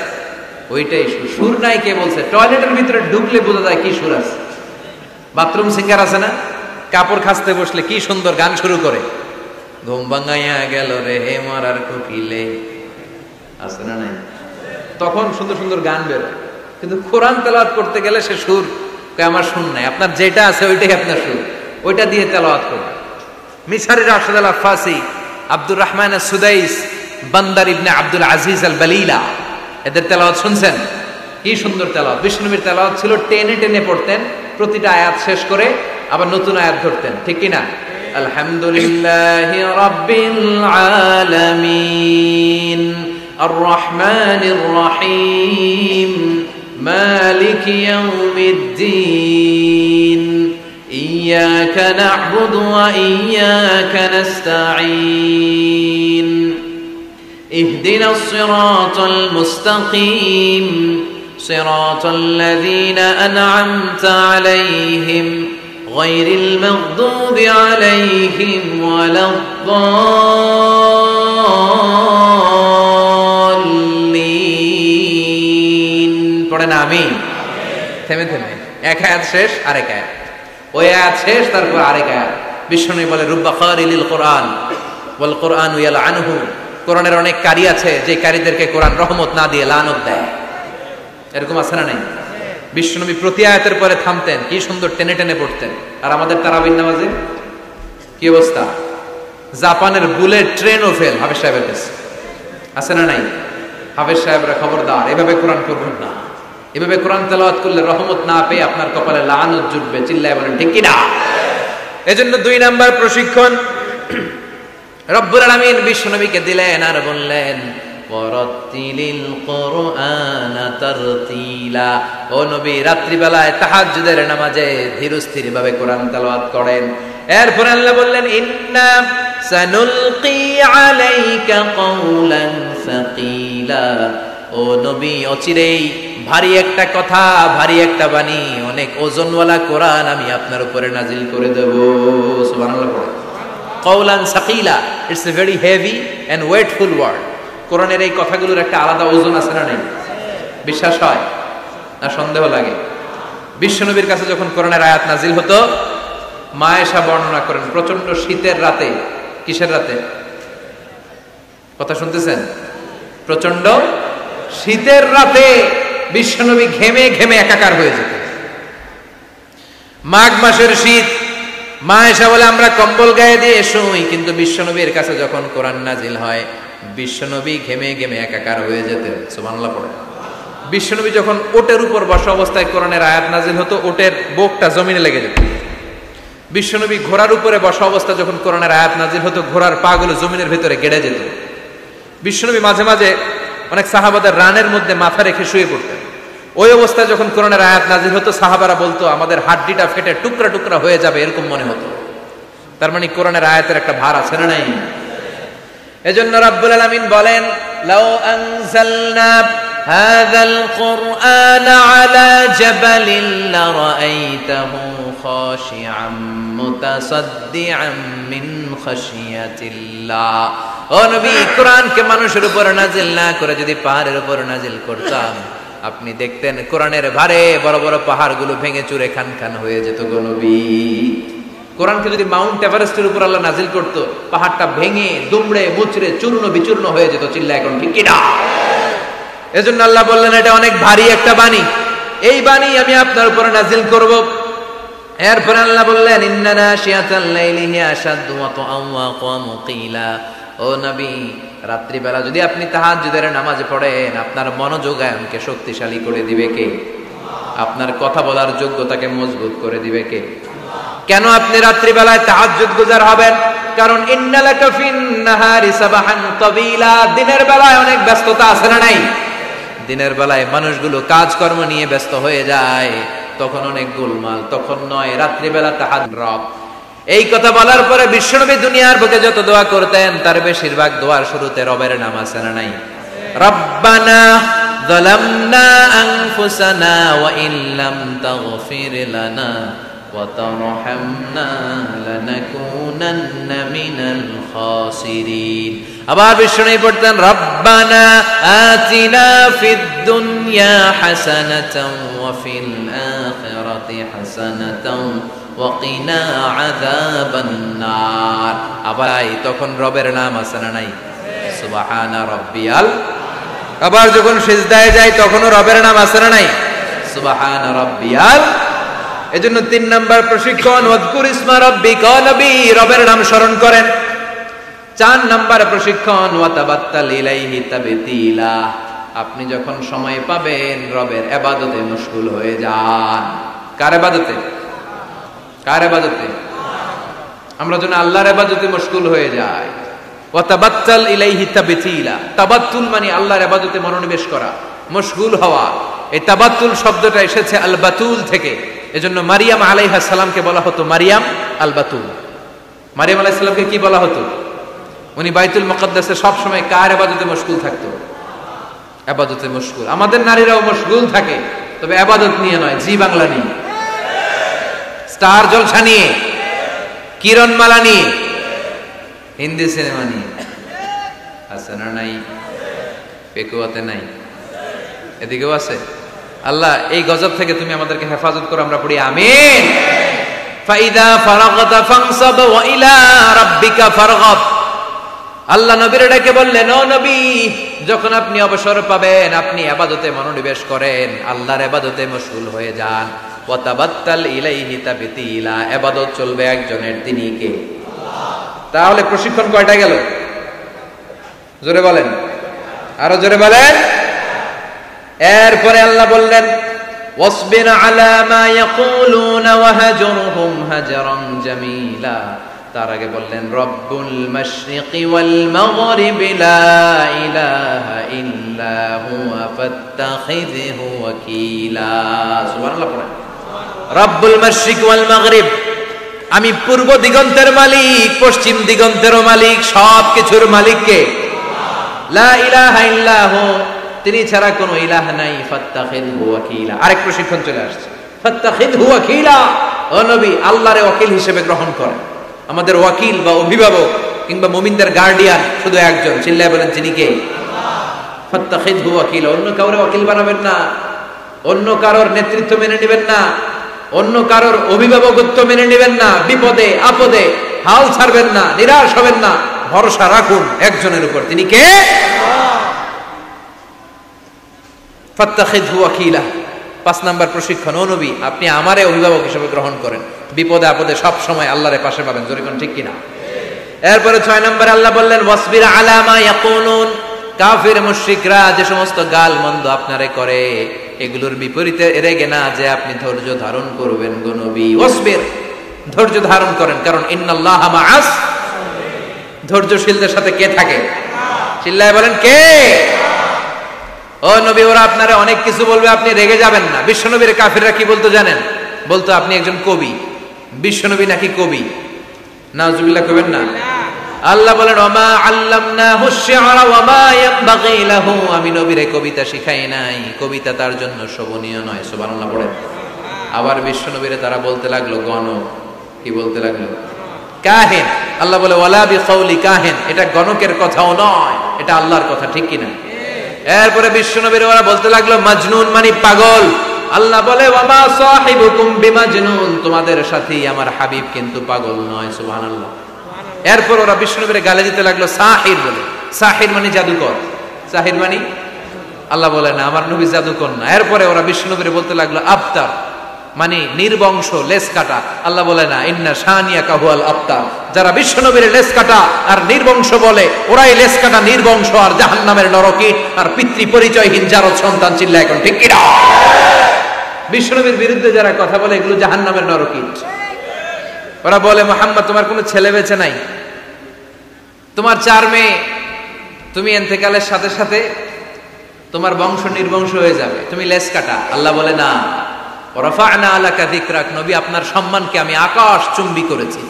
ওইটাই সুর। সুর নাই কে বলছে? টয়লেটের ভিতরে ঢুকলে বোঝা যায় কি সুর আছে। বাথরুম সিঙ্গার আছে না, কাপড় খাসতে বসলে কি সুন্দর গান শুরু করে, ঘুম ভাঙাইয়া গেল রে হে মারার কোকিলে, আছে না নাই? তখন সুন্দর সুন্দর গান বের। কিন্তু কোরআন তেলাওয়াত করতে গেলে সে সুর আমার সুর নাই। আপনার যেটা আছে ওইটাই আপনার সুর, ওইটা দিয়ে তেলাওয়াত করবেন। মিসরি রাশেদ আল আফাসি, আব্দুর রহমান সুদাইস, বান্দার ইবনে আব্দুল আজিজ আল বালিলা, এদের তেলাওয়াত শুনছেন? কি সুন্দর তেলাওয়াত! বিষ্ণুনবীর তেলাওয়াত ছিল টেনে টেনে পড়তেন, প্রতিটা আয়াত শেষ করে আবার নতুন আয়াত ধরতেন। ঠিক কি না? আলহামদুলিল্লাহি রাব্বিল আলামিন আর রহমানির রহিম মালিকি ইয়াউমিদ্দিন ইয়্যাকা না'বুদু ওয়া ইয়্যাকা নাস্তাঈন ইহদিনাস সিরাতাল মুস্তাকিম সিরাতাল লাযীনা আন'আমতা আলাইহিম গায়রিল মাগদুবি আলাইহিম ওয়ালাদ-দাল্লিন। পড়েন আমিন। থেমে থেমে এক আয়াত শেষ, আরেক আয়াত, ওই আয়াত শেষ, তারপর আরেক আয়াত। বিষ্ণু বলে রুব্বা কারিলিল কোরআন ওয়াল কোরআন ইয়ালআনহু, কোরআনের অনেক কারি আছে যে কারীদেরকে কোরআন রহমত না দিয়ে লানত দেয়। এরকম আছে না নাই? বিশ্বনবী প্রতি আয়াতের পরে থামতেন, কি সুন্দর টেনে টেনে পড়তেন। আর আমাদের তারাবির নামাজে কি অবস্থা? জাপানের বুলেট ট্রেনও ফেল হাফেজ সাহেবের কাছে। আছে না নাই? হাফেজ সাহেবরা খবরদার, এভাবে কোরআন করবেন না। এভাবে কোরআন তেলাওয়াত করলে রহমত না পেয়ে আপনার কপালে লানত জুটবে। চিল্লায় বলেন ঠিক কি না? এজন্য 2 নাম্বার প্রশিক্ষণ রব্বুল আলামিন বিশ্বনবীকে দিলেন, আর বললেন ওয়ারাতিলিল কোরআনা তারতিলা, ও নবী রাত্রিবেলায় তাহাজ্জুদের নামাজে ধীরস্থির ভাবে কোরআন তেলাওয়াত করেন। এরপর আল্লাহ বললেন ইন্না সানুলকি আলাইকা কওলান সাকিলা, ও নবী অচিরেই ভারী একটা কথা, ভারী একটা বাণী, অনেক ওজনওয়ালা কোরআন আমি আপনার উপরে নাজিল করে দেব। সুবহানাল্লাহ পড়ে। কওলান সাকিলা, it's a very heavy and weightful word. কোরআনের এই কথাগুলোর একটা আলাদা ওজন আছে না নাই? বিশ্বাস হয় না সন্দেহ লাগে? বিশ্বনবীর কাছে যখন কোরআনের আয়াত নাজিল হতো, মা আয়েশা বর্ণনা করেন প্রচন্ড শীতের রাতে, কিসের রাতে? কথা শুনতেছেন? প্রচন্ড শীতের রাতে বিশ্বনবী ঘেমে ঘেমে একাকার হয়ে যেত। মাঘ মাসের শীত, মা আয়েশা বলে আমরা কম্বল গায়ে দিয়ে শুই, কিন্তু বিশ্বনবীর কাছে যখন কোরআন নাজিল হয় বিশ্বনবী ঘেমে ঘেমে একাকার হয়ে যেতেন। সুবহানাল্লাহ পড়ে। বিশ্বনবী যখন ওটের উপর বসা অবস্থায় কোরআনের আয়াত নাজিল হতো, ওটের বুকটা জমিনে লেগে যেত। বিশ্বনবী ঘোড়ার উপরে বসা অবস্থা যখন কোরআনের আয়াত নাজিল হতো, ঘোড়ার পা গুলো জমিনের ভিতরে গেড়ে যেত। বিশ্বনবী মাঝে মাঝে অনেক সাহাবাদের রানের মধ্যে মাথা রেখে শুয়ে পড়তেন। ওই অবস্থায় যখন কোরআনের আয়াত নাজিল হতো সাহাবারা বলতো আমাদের হাড্ডিটা ফেটে টুকরা টুকরা হয়ে যাবে, এরকম মনে হতো। তার মানে কোরআনের আয়াতের একটা ভার আছে না নাই? এজন্য রাব্বুল আলামিন বলেন, লাউ আনজালনা হাযাল কুরআন আলা জাবালিন লারাআইতাহু খাশিআম মুতাসাদ্দিআম মিন খাশিয়াতিল্লাহ। ও নবী, কোরআনকে মানুষের উপর নাজিল না করে যদি পাহাড়ের উপর নাজিল করতাম, আপনি দেখতেন কোরআনের ভারে বড় বড় পাহাড়গুলো ভেঙে চুরে খান খান হয়ে যেত গো নবী। কোরআনকে যদি মাউন্ট এভারেস্টের উপর আল্লাহ নাজিল করত, পাহাড়টা ভেঙে দুমড়ে মুচড়ে চূর্ণ বিচূর্ণ হয়ে যেত। চিল্লা এখন ঠিক কিনা? এজন্য আল্লাহ বললেন এটা অনেক ভারী একটা বাণী, এই বাণী আমি আপনার উপর নাজিল করব। এরপর আল্লাহ বললেন, ইন্না নাশিয়াতাল লাইলি হিয়া আশাদ্দু ওয়াতআন ওয়া আকামু কিলা। ও নবী, রাত্রি বেলা যদি আপনি তাহাজ্জুদের নামাজ পড়েন, আপনার মনোযোগায়নকে শক্তিশালী করে দিবে কে? আপনার কথা বলার যোগ্যতাকে মজবুত করে দিবে কে? কেন আপনি রাত্রি বেলায় তাহাজ্জুদ গুজার হবেন? কারণ ইন্নালাকা ফিন নাহারি সাবাহান তাবিলা, দিনের বেলায় অনেক ব্যস্ততা আছে না নাই? দিনের বেলায় মানুষগুলো কাজকর্ম নিয়ে ব্যস্ত হয়ে যায়, তখন অনেক গোলমাল, তখন নয়। রাত্রি বেলা তাহাজ্জুদ। এই কথা বলার পরে বিশ্বনবী দুনিয়ার বুকে যত দোয়া করতেন তার বেশিরভাগ দোয়ার শুরুতে রবের নাম আছে না নাই? রব্বানা যালামনা আনফুসানা ওয়া ইল্লাম তাগফির লানা ওয়া তারহামনা লানাকুনান্না মিনাল খাসিরিন। আবার বিশ্বনবী পড়তেন, রব্বানা আতিনা ফিদ দুনিয়া হাসানাতাও ওয়া ফিল আখিরাতি হাসানাতাও ওয়াকিনা আযাবান নার। আবার তখন রবের নাম আছে না নাই? সুবহানা রাব্বিয়াল। আবার যখন সিজদায় যায় তখনও রবের নাম আছে না নাই? সুবহানা রাব্বিয়াল। এজন্য 3 নাম্বার প্রশিক্ষণ, ওয়াজকুর ইসমা রাব্বিকা, নবী রবের নাম স্মরণ করেন। 4 নাম্বার প্রশিক্ষণ, ওয়াতাবাত্তাল ইলাইহি তাবতিলা, আপনি যখন সময় পাবেন রবের ইবাদতে মশগুল হয়ে যান। কার ইবাদতে? কার ইবাদতে? আমরা যেন আল্লাহর ইবাদতে মশগুল হয়ে যাই। ওয়াতাবাত্তাল ইলাইহি তাবতিলা, তাবাত্তুল মানে আল্লাহর ইবাদতে মনোনিবেশ করা, মশগুল হওয়া। এই তাবাত্তুল শব্দটা এসেছে আল বাতুল থেকে। এজন্য মারিয়াম আলাইহিস সালামকে বলা হতো মারিয়াম আল বাতুল। মারিয়াম আলাইহিস সালামকে কি বলা হতো? উনি বাইতুল মুকাদ্দাসে সব সময় কার ইবাদতে মশগুল থাকতো? ইবাদতে মশগুল। আমাদের নারীরাও মশগুল থাকে, তবে ইবাদত নিয়ে নয়, জি বাংলা নিয়ে, স্টার জলসা নিয়ে, কিরণমালা নিয়ে, হিন্দি সিনেমা নিয়ে। আছে না নাই? পেকুয়াতে নাই, এদিকেও আছে। আল্লাহ এই গজব থেকে তুমি আমাদেরকে হেফাজত করো, আমরা পড়ি আমিন। ফাইদা ফারাগতা ফানসাব ওয়া ইলা রাব্বিকা ফারগাব। আল্লাহ নবীর ডেকে বললেন, ও নবী, যখন আপনি অবসর পাবেন আপনি ইবাদতে মনোনিবেশ করেন, আল্লাহর ইবাদতে মশগুল হয়ে যান। ওয়াতাবাত্তাল ইলাইহি তাবতিলা, ইবাদত চলবে একজনের, তিনি কে? তাহলে প্রশিক্ষণ কয়টা গেল? জোরে বলেন, আরো জোরে বলেন। এরপরে আল্লাহ বললেন, ওয়াসবির আলা মা ইয়াকুলুনা ওয়াহজুরহুম হাজরান জামিলা। তার আগে বললেন, রব্বুল মাশরিকি ওয়াল মাগরিবি লা ইলাহা ইল্লা হুয়া ফাত্তাখিযহু ওয়াকিলা। সুবহানাল্লাহ পড়েন। রব্বুল মাশরিক ওয়াল মাগরিব, আমি পূর্ব দিগন্তের মালিক, পশ্চিম দিগন্তেরও মালিক, সব কিছুর মালিক কে? লা ইলাহা ইল্লাহু, তিনি ছাড়া কোনো ইলাহ নাই। ফাত্তাখিযহু ওয়াকিলা। আরেক প্রশিক্ষণ চলে আসছে, ফাত্তাখিযহু ওয়াকিলা। ও নবী, আল্লাহরে ওয়াকিল হিসেবে গ্রহণ করেন। আমাদের ওয়াকিল বা অভিভাবক কিংবা মুমিনদের গার্ডিয়ান শুধু একজন, চিল্লায় বলেন তিনি কে? ফাত্তাখিযহু ওয়াকিলা। অন্য কাউরে ওয়াকিল বানাবেন না, অন্য কারোর নেতৃত্ব মেনে নেবেন না, অন্য কারোর অভিভাবকত্ব মেনে নেবেন না। বিপদে আপদে হাল ছাড়বেন না, নিরাশ হবেন না, ভরসা রাখুন একজনের উপর, তিনি কে? ফাত্তাখিযহু ওয়াকিলা। 5 নাম্বার প্রশিক্ষণ, ও নবী আপনি আমারে অভিভাবক হিসেবে গ্রহণ করেন, বিপদে আপদে সব সময় আল্লাহর পাশে পাবেন। জোরে কোন ঠিক কিনা? এরপরে 6 নম্বরে আল্লাহ বললেন, ওয়াসবির আলা মা ইয়াকুলুন। কাফির মুশরিকরা যে সমস্ত গাল মন্দ আপনারে করে, এগুলোর বিপরীতে রেগে না যে আপনি ধৈর্য ধারণ করবেন গো নবী। ওয়াসবির, ধৈর্য ধারণ করেন, কারণ ইন্নাল্লাহা মাআস। ধৈর্যশীলদের সাথে কে থাকে? চিল্লায় বলেন কে? ও নবী, ওরা আপনারা অনেক কিছু বলবে, আপনি রেগে যাবেন না। বিশ্বনবীর কাফিররা কি বলতো জানেন? বলতো আপনি একজন কবি। বিশ্বনবী নাকি কবি? নাউজুবিল্লাহ কইবেন না। আল্লাহ বলেন ওমা আল্লামনাহু শি'রা ওয়া মা ইয়ানবাগি লাহু, আমি নবীরে কবিতা শিখাই নাই, কবিতা তার জন্য শোভনীয় নয়। সুবহানাল্লাহ পড়েন। আবার বিশ্বনবীরে তারা বলতে লাগলো গণক। কি বলতে লাগলো? কাহিন। আল্লাহ বলে ওয়ালা বিকাউলি কাহিন, এটা গণকের কথাও নয়, এটা আল্লাহর কথা, ঠিক কিনা? এরপরে বিশ্বনবীর ওরা বলতে লাগলো মাজনুন, মানে পাগল। আল্লাহ বলে ওয়ামা সাহিবুকুম বিমাজনুন, তোমাদের সাথী আমার হাবিব কিন্তু পাগল নয়। সুবহানাল্লাহ। এরপর ওরা বিশ্বনবীরে গালি দিতে লাগলো সাহির বলে। সাহির মানে জাদুকর। সাহির মানে আল্লাহ বলে না, আমার নবী জাদুকর না। এরপরে ওরা বিশ্বনবীরে বলতে লাগলো আবতার, মানে নির্বংশ, লেস কাটা। আল্লাহ বলে না, ইন্না শানিয়াকা হুয়াল আবতার, যারা বিশ্বনবীর লেস কাটা আর নির্বংশ বলে ওরাই লেস কাটা, নির্বংশ আর জাহান্নামের নরকীট আর পিতৃ পরিচয়হীন জারদ সন্তান। চিল্লা এখন ঠিক কিনা? বিশ্বনবীর বিরুদ্ধে যারা কথা বলে এগুলো জাহান্নামের নরকীট। ওরা বলে মুহাম্মদ তোমার কোনো ছেলে বেঁচে নাই, তোমার 4 মেয়ে, তুমি ইন্তেকালের সাথে সাথে তোমার বংশ নির্বংশ হয়ে যাবে, তুমি লেস কাটা। আল্লাহ বলে না, রাফা'না আলাকা যিকরাক, নবী আপনার সম্মানকে আমি আকাশ চুম্বি করেছি,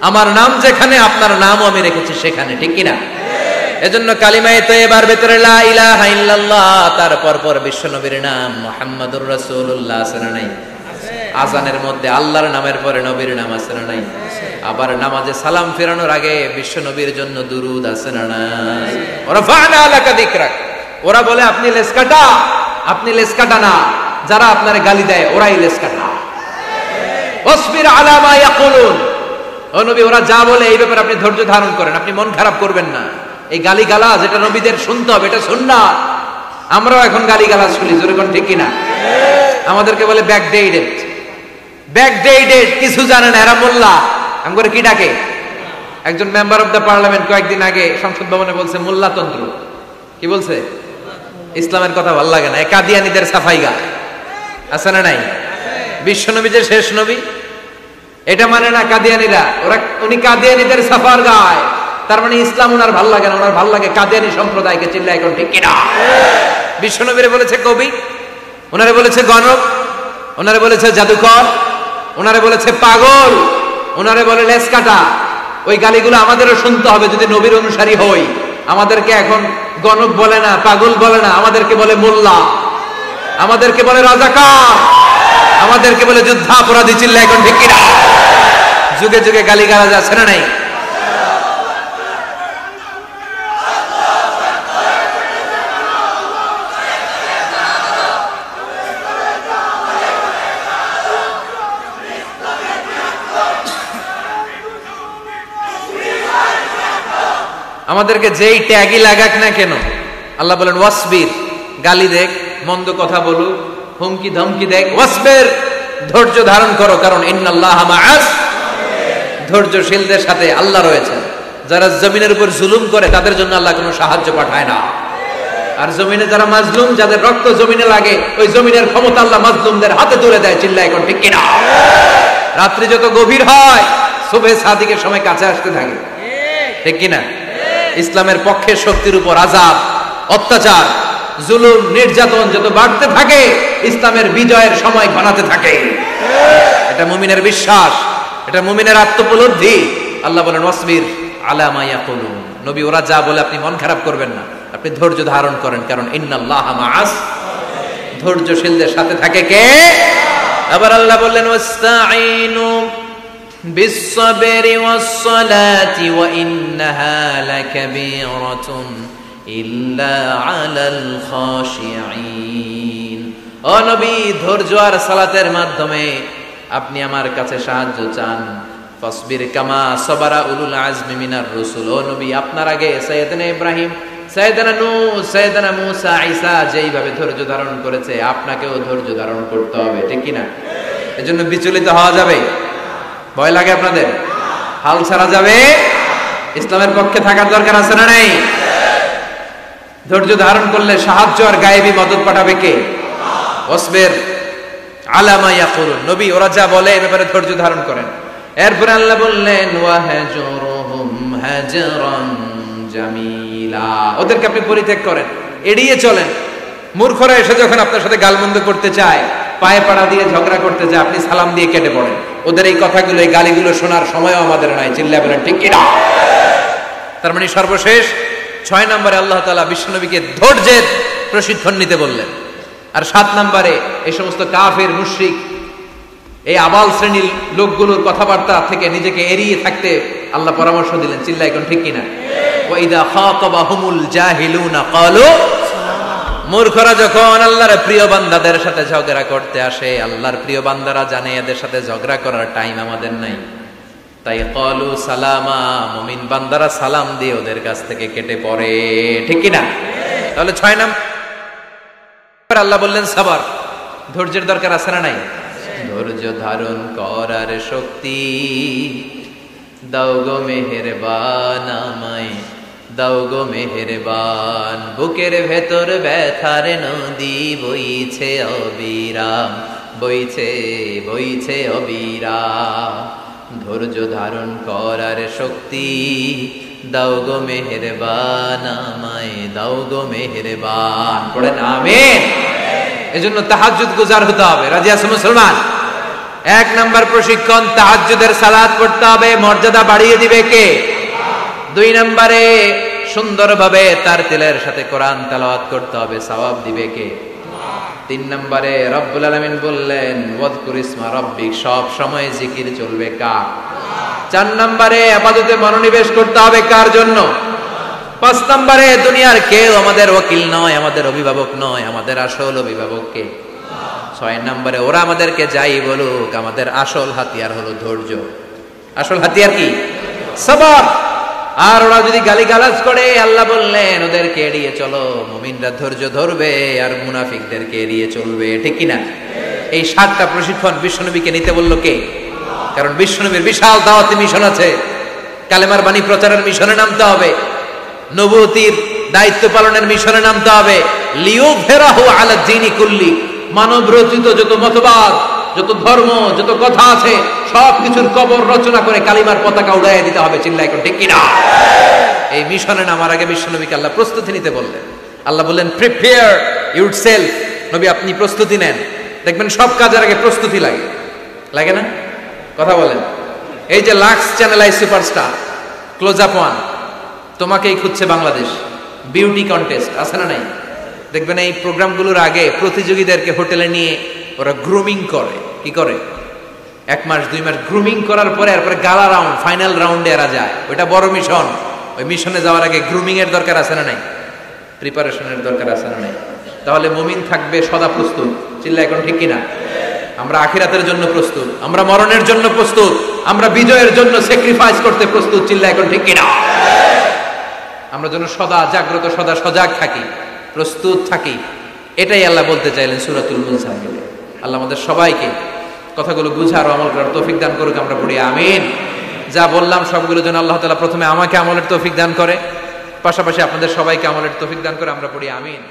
আমার নাম যেখানে আপনার নামও আমি রেখেছি সেখানে, ঠিক কিনা? এজন্য কালিমায়ে তয়্যিবার ভিতরে লা ইলাহা ইল্লাল্লাহ, তারপর পর বিশ্বনবীর নাম মুহাম্মাদুর রাসূলুল্লাহ আছে না নাই? আজানের মধ্যে আল্লাহর নামের পরে নবীর নাম আছে না নাই? আবার নামাজে সালাম ফেরানোর আগে বিশ্বনবীর জন্য দুরূদ আছে না নাই? রাফা'না আলাকা যিকরাক। ওরা বলে আপনি লেস কাটা, আপনি লেস কাটা না, যারা আপনারে গালি দেয় ওরাই লেস কাটা। ওয়াসবির আলা মা ইয়াকুলুন, ও নবী ওরা যা বলে এই ব্যাপারে আপনি ধৈর্য ধারণ করেন, আপনি মন খারাপ করবেন না। এই গালিগালাজ যেটা নবীদের শুনতে হবে, এটা সুন্নাত। আমরাও এখন গালিগালাজ শুনি, জোরে কোন ঠিক কিনা? আমাদেরকে বলে ব্যাকডেটেড, ব্যাকডেটেড, কিছু জানে না এরা মোল্লা। আমগরে কি ডাকে? একজন মেম্বার অফ দ্য পার্লামেন্ট কয়েকদিন আগে সংসদ ভবনে বলছে মোল্লাতন্ত্র। কি বলছে? ইসলামের কথা ভালো লাগে না, কাদিয়ানীদের সাফাই গা আছে না নাই? বিশ্বনবী যে শেষ নবী এটা মানে না কাদিয়ানীরা, উনি কাদিয়ানীদের সাফার গায়, তার মানে ইসলাম ওনার ভাল লাগে না, ওনার ভাল লাগে কাদিয়ানী সম্প্রদায়কে। চিল্লা এখন ঠিক কিনা? বিশ্বনবীরে বলেছে কবি, ওনারে বলেছে গণক, ওনারে বলেছে জাদুকর, ওনারে বলেছে পাগল, ওনারে বলে লেস কাটা। ওই গালিগুলো আমাদেরও শুনতে হবে যদি নবীর অনুসারী হই। আমাদেরকে এখন গণক বলে না, পাগল বলে না, আমাদেরকে বলে মোল্লা, আমাদেরকে বলে রাজাকার, আমাদেরকে বলে যুদ্ধাপরাধী। চিল্লা এখন ঠিক কিনা? যুগে যুগে গালিগালাজ আছে না নাই? আমাদেরকে যেই ট্যাগই লাগাক না কেন, আল্লাহ বলেন ওয়াসবির, গালি দেখ, মন্দ কথা বলুক, হুমকি ধমকি দেখ, ওয়াসবির, ধৈর্য ধারণ করো, কারণ ইন্নাল্লাহা মাআস, ধৈর্যশীলদের সাথে আল্লাহ রয়েছে। যারা জমিনের উপর জুলুম করে তাদের জন্য আল্লাহ কোনো সাহায্য পাঠায় না। আর জমিনে যারা মাজলুম, যাদের রক্ত জমিনে লাগে, ওই জমিনের ক্ষমতা আল্লাহ মাজলুমদের হাতে তুলে দেয়। চিল্লা এখন ঠিক কিনা? রাত্রি যত গভীর হয় সুবহে সাদিকের সময় কাছে আসতে থাকে, ঠিক কিনা? ইসলামের পক্ষের শক্তির উপর আযাব, অত্যাচার, জুলুম, নির্যাতন যত বাড়তে থাকে ইসলামের বিজয়ের সময় ঘনাতে থাকে। এটা মুমিনের বিশ্বাস, এটা মুমিনের আত্মোপলব্ধি। আল্লাহ বলেন ওয়াসবির আলা মা ইয়াকুলুন, নবী ওরা যা বলে আপনি মন খারাপ করবেন না, আপনি ধৈর্য ধারণ করেন, কারণ ইন্নাল্লাহা মাআস, ধৈর্যশীলদের সাথে থাকে কে? আবার আল্লাহ বললেন ওয়াস্তাঈনু বিস-সাবরি ওয়াস-সালাতি ওয়া ইন্নাহা লাকাবীরাতুন ইল্লা আলাল খাশিঈন। ও নবী, ধৈর্য আর সালাতের মাধ্যমে আপনি আমার কাছে সাহায্য চান। ফাসবির কামা সাবারা উলুল আজমি মিনার রাসূল। ও নবী, আপনার আগে সাইয়েদনা ইব্রাহিম, সাইয়েদনা নূহ, সাইয়েদনা মূসা, ঈসা যেইভাবে ধৈর্য ধারণ করেছে আপনাকেও ধৈর্য ধারণ করতে হবে, ঠিক কি না? এজন্য বিচলিত হওয়া যাবে? ভয় লাগে আপনাদের? হাল ছাড়া যাবে? ইসলামের পক্ষে থাকার দরকার আছে না নাই? ধৈর্য ধারণ করলে সাহায্য আর গায়েবী মদদ পাঠাবে কে? ওয়াসবির আলা মা ইয়াকুলুন, নবী ওরা যা বলে এই ব্যাপারে ধৈর্য ধারণ করেন। এরপর আল্লাহ বললেন ওয়াহজুরহুম হাজরান জামিলা, ওদেরকে আপনি পরিত্যাগ করেন, এড়িয়ে চলেন, মূর্খরা এসে যখন আপনার সাথে গালমন্দ করতে চায়, পায়ে পাড়া দিয়ে ঝগড়া করতে চায়, আপনি সালাম দিয়ে কেটে পড়েন। ওদের এই কথাগুলো, এই গালিগুলো শোনার সময়ও আমাদের নাই। চিল্লায় বলেন ঠিক কিনা? তার মানে সর্বশেষ 6 নম্বরে আল্লাহ তাআলা বিশ্বনবীকে ধৈর্যের প্রশিক্ষণ নিতে বললেন। আর 7 নম্বরে এই সমস্ত কাফের মুশরিক, এই আবাল শ্রেণীর লোকগুলোর কথাবার্তা থেকে নিজেকে এড়িয়ে থাকতে আল্লাহ পরামর্শ দিলেন। চিল্লায় এখন ঠিক কিনা? ওয়া ইযা খাতাবাহুমুল জাহিলুনা ক্বালু, মূর্খরা যখন আল্লাহর প্রিয় বান্দাদের সাথে ঝগড়া করতে আসে, আল্লাহর প্রিয় বান্দারা জানে এদের সাথে ঝগড়া করার টাইম আমাদের নাই, তাই ক্বালু সালামা, মুমিন বান্দারা সালাম দিয়ে ওদের কাছ থেকে কেটে পড়ে। ঠিক কিনা? তাহলে 6 নম্বর আল্লাহ বললেন সাবর, ধৈর্যের দরকার আছে না নাই? ধৈর্য ধারণ করার শক্তি দাও গো মেহেরবান, আমায় দাও গো মেহেরবান। বুকের ভেতর ব্যথার নদী বইছে অবিরাম, বইছে বইছে অবিরাম। ধৈর্য ধারণ করার শক্তি দাও গো মেহেরবান, আমায় দাও গো মেহেরবান। পড়েন আমিন। এজন্য তাহাজ্জুদ গুজার হতে হবে। রাজি আছো মুসলমান? 1 নাম্বার প্রশিক্ষণ, তাহাজ্জুদের সালাত পড়তে হবে। মর্যাদা বাড়িয়ে দিবে কে? 2 নম্বরে সুন্দরভাবে তারতিলের সাথে কোরআন তেলাওয়াত করতে হবে, সওয়াব দিবে কে? 3 নম্বরে রব্বুল আলামিন বললেন ওয়াজকুর ইসমা রাব্বিক, সব সময় জিকির চলবে কার? 4 নম্বরে ইবাদতে মনোনিবেশ করতে হবে কার জন্য? 5 নম্বরে দুনিয়ার কেউ আমাদের ওয়াকিল নয়, আমাদের অভিভাবক নয়, আমাদের আসল অভিভাবক কে? 6 নম্বরে ওরা আমাদেরকে যাই বলুক, আমাদের আসল হাতিয়ার হলো ধৈর্য। আসল হাতিয়ার কি? সবর। আর ওরা যদি গালিগালাজ করে, আল্লাহ বললেন ওদেরকে এড়িয়ে চলো। মুমিনরা ধৈর্য ধরবে আর মুনাফিকদেরকে এড়িয়ে চলবে। ঠিক কিনা? এই 7টা প্রশিক্ষণ বিশ্বনবীকে নিতে বলল কে? কারণ বিশ্বনবীর বিশাল দাওয়াতি মিশন আছে। কালেমার বাণী প্রচারের মিশনে নামতে হবে, নবুয়তির দায়িত্ব পালনের মিশনে নামতে হবে। লিয়ুযহিরাহু আলা দ্বীনি কুল্লি, মানব রচিত যত মতবাদ, যত ধর্ম, যত কথা আছে, সবকিছুর কবর রচনা করে কালিমার পতাকা উড়াইয়া দিতে হবে। চিল্লায় ঠিক কিনা? এই মিশনে নামার আগে বিশ্বনবীকে আল্লাহ প্রস্তুতি নিতে বললেন। আল্লাহ বললেন প্রিপেয়ার ইউরসেলফ। নবী আপনি প্রস্তুতি নেন। দেখবেন সব কাজের আগে প্রস্তুতি লাগে, লাগে না? কথা বলেন। এই যে Lux channel I superstar, close up one, তোমাকেই খুঁজছে বাংলাদেশ, বিউটি কন্টেস্ট আছে না নাই? দেখবেন এই প্রোগ্রামগুলোর আগে প্রতিযোগীদেরকে হোটেলে নিয়ে ওরা গ্রুমিং করে। কি করে? 1 মাস 2 মাস গ্রুমিং করার পরে এরপরে গালা রাউন্ড, ফাইনাল রাউন্ডে এরা যায়। ওইটা বড় মিশন। ওই মিশনে যাওয়ার আগে গ্রুমিং এর দরকার আছে না নাই? প্রিপারেশনের দরকার আছে না নাই? তাহলে মুমিন থাকবে সদা প্রস্তুত। চিল্লা এখন ঠিক কিনা? আমরা আখিরাতের জন্য প্রস্তুত, আমরা মরণের জন্য প্রস্তুত, আমরা বিজয়ের জন্য স্যাক্রিফাইস করতে প্রস্তুত। চিল্লা এখন ঠিক কিনা? আমরা যেন সদা জাগ্রত, সদা সজাগ থাকি, প্রস্তুত থাকি। এটাই আল্লাহ বলতে চাইলেন সূরাতুল মুনসাফিরে। আল্লাহ আমাদের সবাইকে কথাগুলো বুঝার ও আমল করার তৌফিক দান করুক। আমরা পড়ি আমিন। যা বললাম সবগুলো যেন আল্লাহ তাআলা প্রথমে আমাকে আমলের তৌফিক দান করে, পাশাপাশি আপনাদের সবাইকে আমলের তৌফিক দান করে। আমরা পড়ি আমিন।